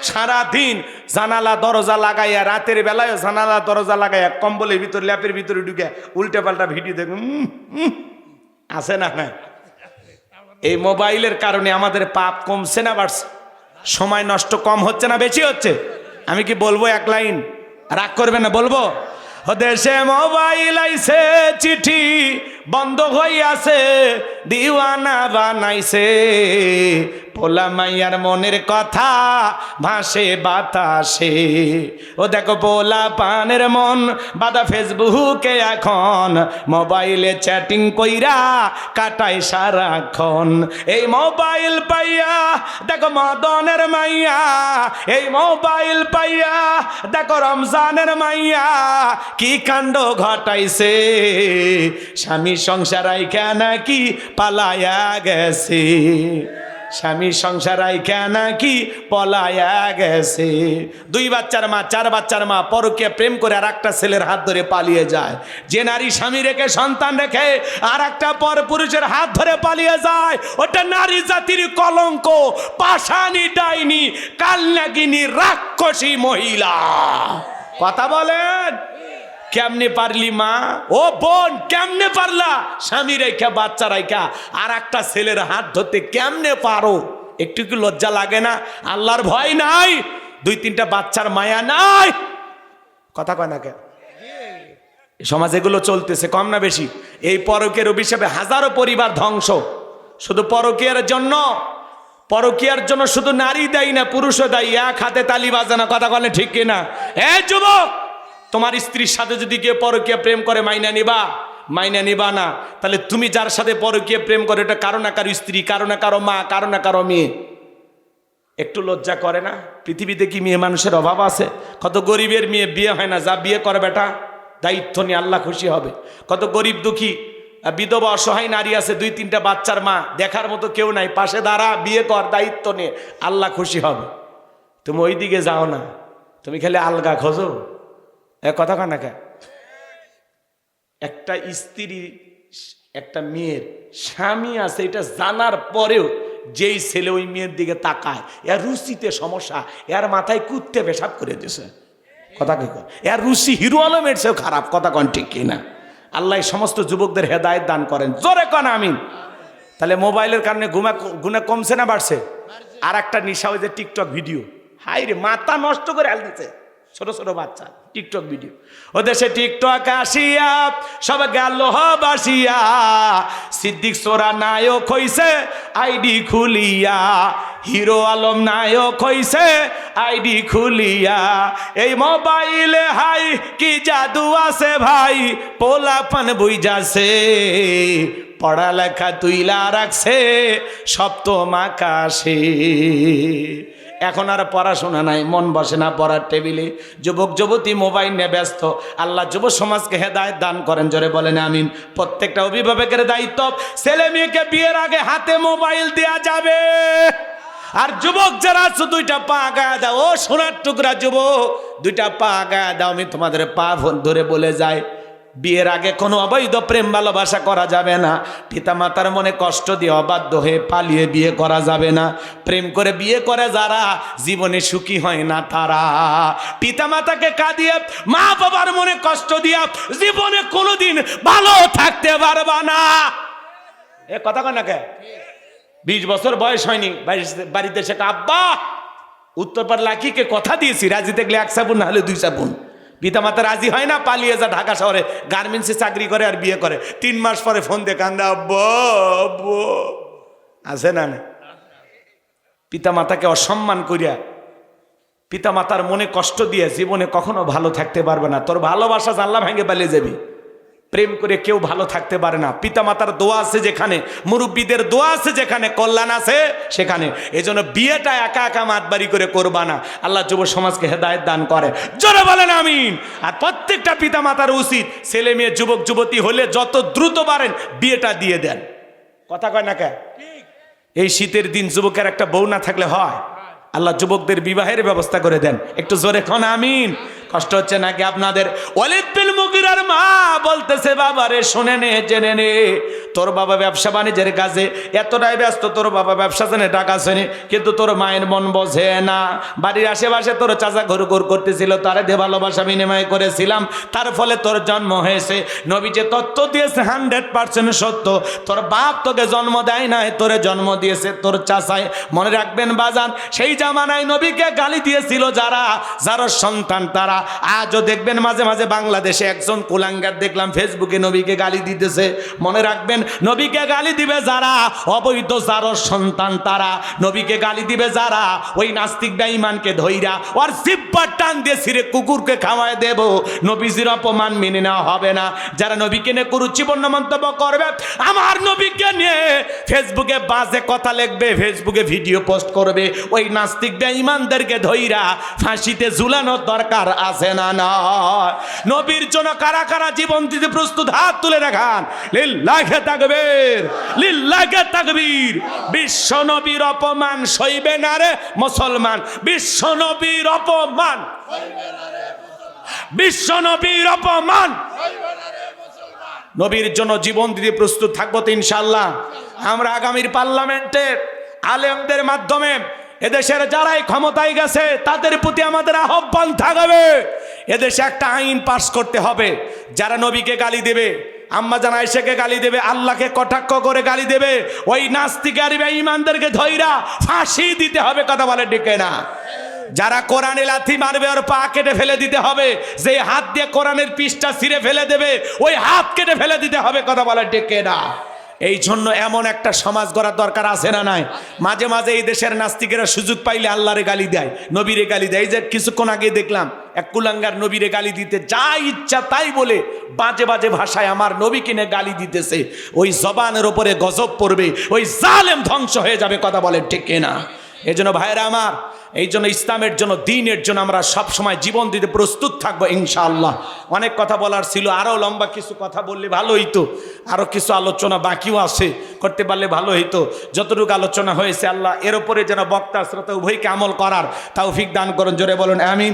সারাদিন জানালা দরজা লাগাইয়া, রাতের বেলায় জানালা দরজা লাগাইয়া, কম্বলের ভিতর ল্যাপের ভিতরে ঢুকে উল্টে পাল্টা ভিডিও দেখুন, আছে না? না, এই মোবাইলের কারণে আমাদের পাপ কমছে না বাড়ছে? সময় নষ্ট কম হচ্ছে না বেশি হচ্ছে? আমি কি বলবো এক লাইন? রাগ করবে না, বলবো? দেশে মোবাইল আইছে, চিঠি বন্ধ হইয়াছে, দিওয়ানা বানাইছে, পোলা মাইয়ার মনের কথা ভাসে বাতাসে। ও দেখো পোলা পানের মন বাদা ফেসবুকে এখন, মোবাইলে চ্যাটিং কইরা কাটাই সারাক্ষণ। এই মোবাইল পাইয়া দেখো মদনের মাইয়া, এই মোবাইল পাইয়া দেখো রমজানের মাইয়া কি কাণ্ড ঘটাইছে। স্বামী সংসার আইকা নাকি পালায়া গেছে, স্বামী সংসার আইকা নাকি পলায়া গেছে। 2 বাচ্চার মা, 4 বাচ্চার মা পরকীয়া প্রেম করে আর একটা ছেলের হাত ধরে পালিয়ে যায়। যে নারী স্বামী রেখে সন্তান রেখে আর একটা পর পুরুষের হাত ধরে পালিয়ে যায়, ওটা নারী জাতির কলঙ্ক, পাষাণী ডাইনি, কালনাগিনী, রাক্ষসী মহিলা। কথা বলেন? কেমনে পারলি মা? ও বোন, কেমনে পারলা স্বামী রেখা বাচ্চা রেখা আর একটা ছেলের হাত ধরতে? কেমনে পারো? একটু কি লজ্জা লাগে না? আল্লাহর ভয় নাই? 2-3টা বাচ্চার মায়া নাই? কথা কয় না কেন? সমাজ এগুলো চলতেছে, কম না বেশি? এই পরকীয়ার অভিশাপে হাজারো পরিবার ধ্বংস। শুধু পরকীয়ার জন্য, পরকীয়ার জন্য শুধু নারী দায়ী না, পুরুষও দায়ী। এক হাতে তালি বাজে না, কথা বলে ঠিক কিনা? এ যুবক, তোমার স্ত্রীর সাথে যদি কেউ পরকীয়া প্রেম করে মাইনা নিবা? মাইনা নিবা না। তাহলে তুমি যার সাথে পরকীয়া প্রেম করে, এটা কারো না কারো স্ত্রী, কারো না কারো মা, কারো না কারো মেয়ে। একটু লজ্জা করে না? পৃথিবীতে কি মেয়ে মানুষের অভাব আছে? কত গরিবের মেয়ে বিয়ে হয় না, যা বিয়ে করে বেটা, দায়িত্ব নিয়ে, আল্লাহ খুশি হবে। কত গরিব দুঃখী বিধবা অসহায় নারী আছে, 2-3টা বাচ্চার মা, দেখার মতো কেউ নাই, পাশে দাঁড়া, বিয়ে কর, দায়িত্ব নিয়ে, আল্লাহ খুশি হবে। তুমি ওই দিকে যাও না, তুমি খালি আলগা খোঁজো। কথা কয় না কে? একটা স্ত্রী, একটা মেয়ের স্বামী আছে, এটা জানার পরেও যেই ছেলে ওই মেয়ের দিকে তাকায়, এর রুচিতে সমস্যা, এর মাথায় কুত্তে পেশাব করে দিয়েছে। কথা কি কয়? এর রুচি হিরো আলমের চেয়েও খারাপ। কথা কন ঠিক কিনা? আল্লাহ সমস্ত যুবকদের হেদায়েত দান করেন, জোরে কন আমিন। তাহলে মোবাইলের কারণে গুনাহ কমছে না বাড়ছে? আর একটা নিশা, ওই যে টিকটক ভিডিও, হাই রে, মাথা নষ্ট করে আল দিচ্ছে ছোট ছোট বাচ্চা টিকটক ভিডিও। ও দেশে টিকটক আসিয়া সব গেল বাসিয়া, সিদ্দিক সোরা নায়ক হইছে আইডি খুলিয়া, হিরো আলম নায়ক হইছে আইডি খুলিয়া। এই মোবাইলে হাই কি জাদু আছে ভাই, পোলাপান বুইজাছে, পড়ালেখা তুইলা রাখছে সপ্তম আকাশে। এখন আর পড়াশোনা নাই, মন বসে না পড়ার টেবিলে, যুবক যুবতী মোবাইল নিয়ে ব্যস্ত। আল্লাহ যুব সমাজকে হেদায়েত দান করেন, জোরে বলেন আমিন। প্রত্যেকটা অভিভাবকের দায়িত্ব, ছেলে মেয়েকে বিয়ের আগে হাতে মোবাইল দেয়া যাবে। আর যুবক যারা আছো, 2টা পা আগায় দাও। ও সোনার টুকরা যুবক, 2টা পা আগায় দাও। আমি তোমাদের পা ধরে বলে যাই, বিয়ের আগে কোনো অবৈধ প্রেম ভালোবাসা করা যাবে না। পিতামাতার মনে কষ্ট দিয়ে অবাধ্য হয়ে পালিয়ে বিয়ে করা যাবে না। প্রেম করে বিয়ে করে যারা জীবনে সুখী হয় না তারা, পিতামাতাকে কাঁদিয়ে মা বাবার মনে কষ্ট দিয়া জীবনে কোনোদিন ভালো থাকতে পারবা না। এ কথা কয় না কে? 20 বছর বয়স হয়নি, বাড়িতে এসে আব্বা উত্তরপাড় লাকিকে কথা দিয়েছি রাজি দেখলে 1 সাবুন না হলে 2 সাবুন। পিতামাতা রাজি হয় না, পালিয়ে যা ঢাকা শহরে গার্মেন্টসে চাকরি করে আর বিয়ে করে। 3 মাস পরে ফোন দিয়ে কান্দা, আব্বা আব্বা। আছে না? পিতামাতাকে অসম্মান করিয়া পিতামাতার মনে কষ্ট দিয়ে জীবনে কখনো ভালো থাকতে পারবে না। তোর ভালোবাসা জানলা ভেঙে পালিয়ে যাবি। প্রেম করে কেউ ভালো থাকতে পারে না। পিতামাতার দোয়া আছে যেখানে, মুরব্বীদের দোয়া আছে যেখানে, কল্যাণ আছে সেখানে। এজন্য বিয়েটা একা একা মাতবাড়ি করে করবা না। আল্লাহ যুব সমাজকে হেদায়েত দান করে, জোরে বলেন আমিন। আর প্রত্যেকটা পিতামাতার উচিত ছেলে মেয়ে যুবক যুবতী হলে যত দ্রুত পারেন বিয়েটা দিয়ে দেন। কথা কয় না কে? এই শীতের দিন যুবকের একটা বউ না থাকলে হয়? আল্লাহ যুবকদের বিবাহের ব্যবস্থা করে দেন। একটু জোরে খন আমিন। কষ্ট হচ্ছে নাকি আপনাদের? ওয়ালিদ বিন মুগিরার মা বলতেছে, বাবা রে শুনে নে, জেনে নে, তোর বাবা ব্যবসা বাণিজ্যের কাজে এতটাই ব্যস্ত, তোর বাবা ব্যবসা জেনে টাকা শোনে, কিন্তু তোর মায়ের মন বোঝে না। বাড়ির আশেপাশে তোর চাচা ঘুর ঘুর করতেছিল, তারে দিয়ে ভালোবাসা বিনিময় করেছিলাম, তার ফলে তোর জন্ম হয়েছে। নবী যে তত্ত্ব দিয়েছে 100% সত্য। তোর বাপ তোকে জন্ম দেয় নাই, তোরে জন্ম দিয়েছে তোর চাচায়। মনে রাখবেন বাজান, সেই জামানায় নবীকে গালি দিয়েছিল যারা, যার সন্তান তারা। আজও দেখবেন মাঝে মাঝে বাংলাদেশে একজন কুলাঙ্গার দেখলাম ফেসবুকে নবীকে গালি দিতেছে। মনে রাখবেন, নবীকে গালি দিবে যারা, অবৈধ যার সন্তান তারা। নবীকে গালি দিবে যারা, ওই নাস্তিক বেঈমানকে ধইরা ওর জিহ্বার টান দিয়ে ছিঁড়ে কুকুরকে খাওয়ায় দেব। নবীজির অপমান মেনে নেওয়া হবে না। যারা নবীকে নিয়ে কুরুচিপূর্ণ মন্তব্য করবে, আমার নবীকে নিয়ে ফেসবুকে বাজে কথা লিখবে, ফেসবুকে ভিডিও পোস্ট করবে, ওই নাস্তিক বেঈমানদেরকে ধইরা ফাঁসিতে ঝুলানোর দরকার আছে না? নয়। নবীর জন্য কারা কারা জীবন দিতে প্রস্তুত? হাত তুলে দেখান। লিল্লাহি তাকবীর, লিল্লাহি তাকবীর। বিশ্ব নবীর অপমান সইবে না রে মুসলমান, বিশ্ব নবীর অপমান, বিশ্ব নবীর অপমান। নবীর জন্য জীবন দিতে প্রস্তুত থাকবো তো ইনশাআল্লাহ। আমরা আগামীর পার্লামেন্টে আলেমদের মাধ্যমে এদেশের যারাই ক্ষমতায় গেছে তাদের প্রতি আমাদের আহ্বান থাকবে, এদেশে একটা আইন পাস করতে হবে। যারা নবীকে গালি দেবে, আম্মা জান আয়েশাকে গালি দেবে, আল্লাহকে কটাক্ষ করে গালি দেবে, ওই নাস্তিক আর বেঈমানদেরকে ধইরা ফাঁসি দিতে হবে। কথা বলে ডেকে না? যারা কোরআনে লাথি মারবে ওর পা কেটে ফেলে দিতে হবে। যে হাত দিয়ে কোরআনের পৃষ্ঠা ছিঁড়ে ফেলে দেবে, ওই হাত কেটে ফেলে দিতে হবে। কথা বলে ডেকে না? এই জন্য এমন একটা সমাজ গড়ার দরকার আছে না নাই? মাঝে মাঝে এই দেশের নাস্তিকেরা সুযোগ পাইলে আল্লাহরে গালি দেয়, নবীরে গালি দেয়। এই যে কিছুক্ষণ আগে দেখলাম এক কুলাঙ্গার নবীরে গালি দিতে যা ইচ্ছা তাই বলে বাজে বাজে ভাষায় আমার নবীকে নিয়ে গালি দিতেছে। ওই জবানের ওপরে গজব পড়বে, ওই জালেম ধ্বংস হয়ে যাবে। কথা বলে ঠিক না? এই জন্য ভাইরা আমার, এই জন্য ইসলামের জন্য, দ্বীনের জন্য আমরা সব সময় জীবন দিতে প্রস্তুত থাকবো ইনশাআল্লাহ। অনেক কথা বলার ছিল, আরও লম্বা কিছু কথা বললে ভালো হইতো, আরও কিছু আলোচনা বাকিও আছে, করতে পারলে ভালো হইতো। যতটুকু আলোচনা হয়েছে আল্লাহ এর উপরে যেন বক্তা শ্রোতা উভয়কে আমল করার তৌফিক দান করুন। জোরে বলুন আমিন।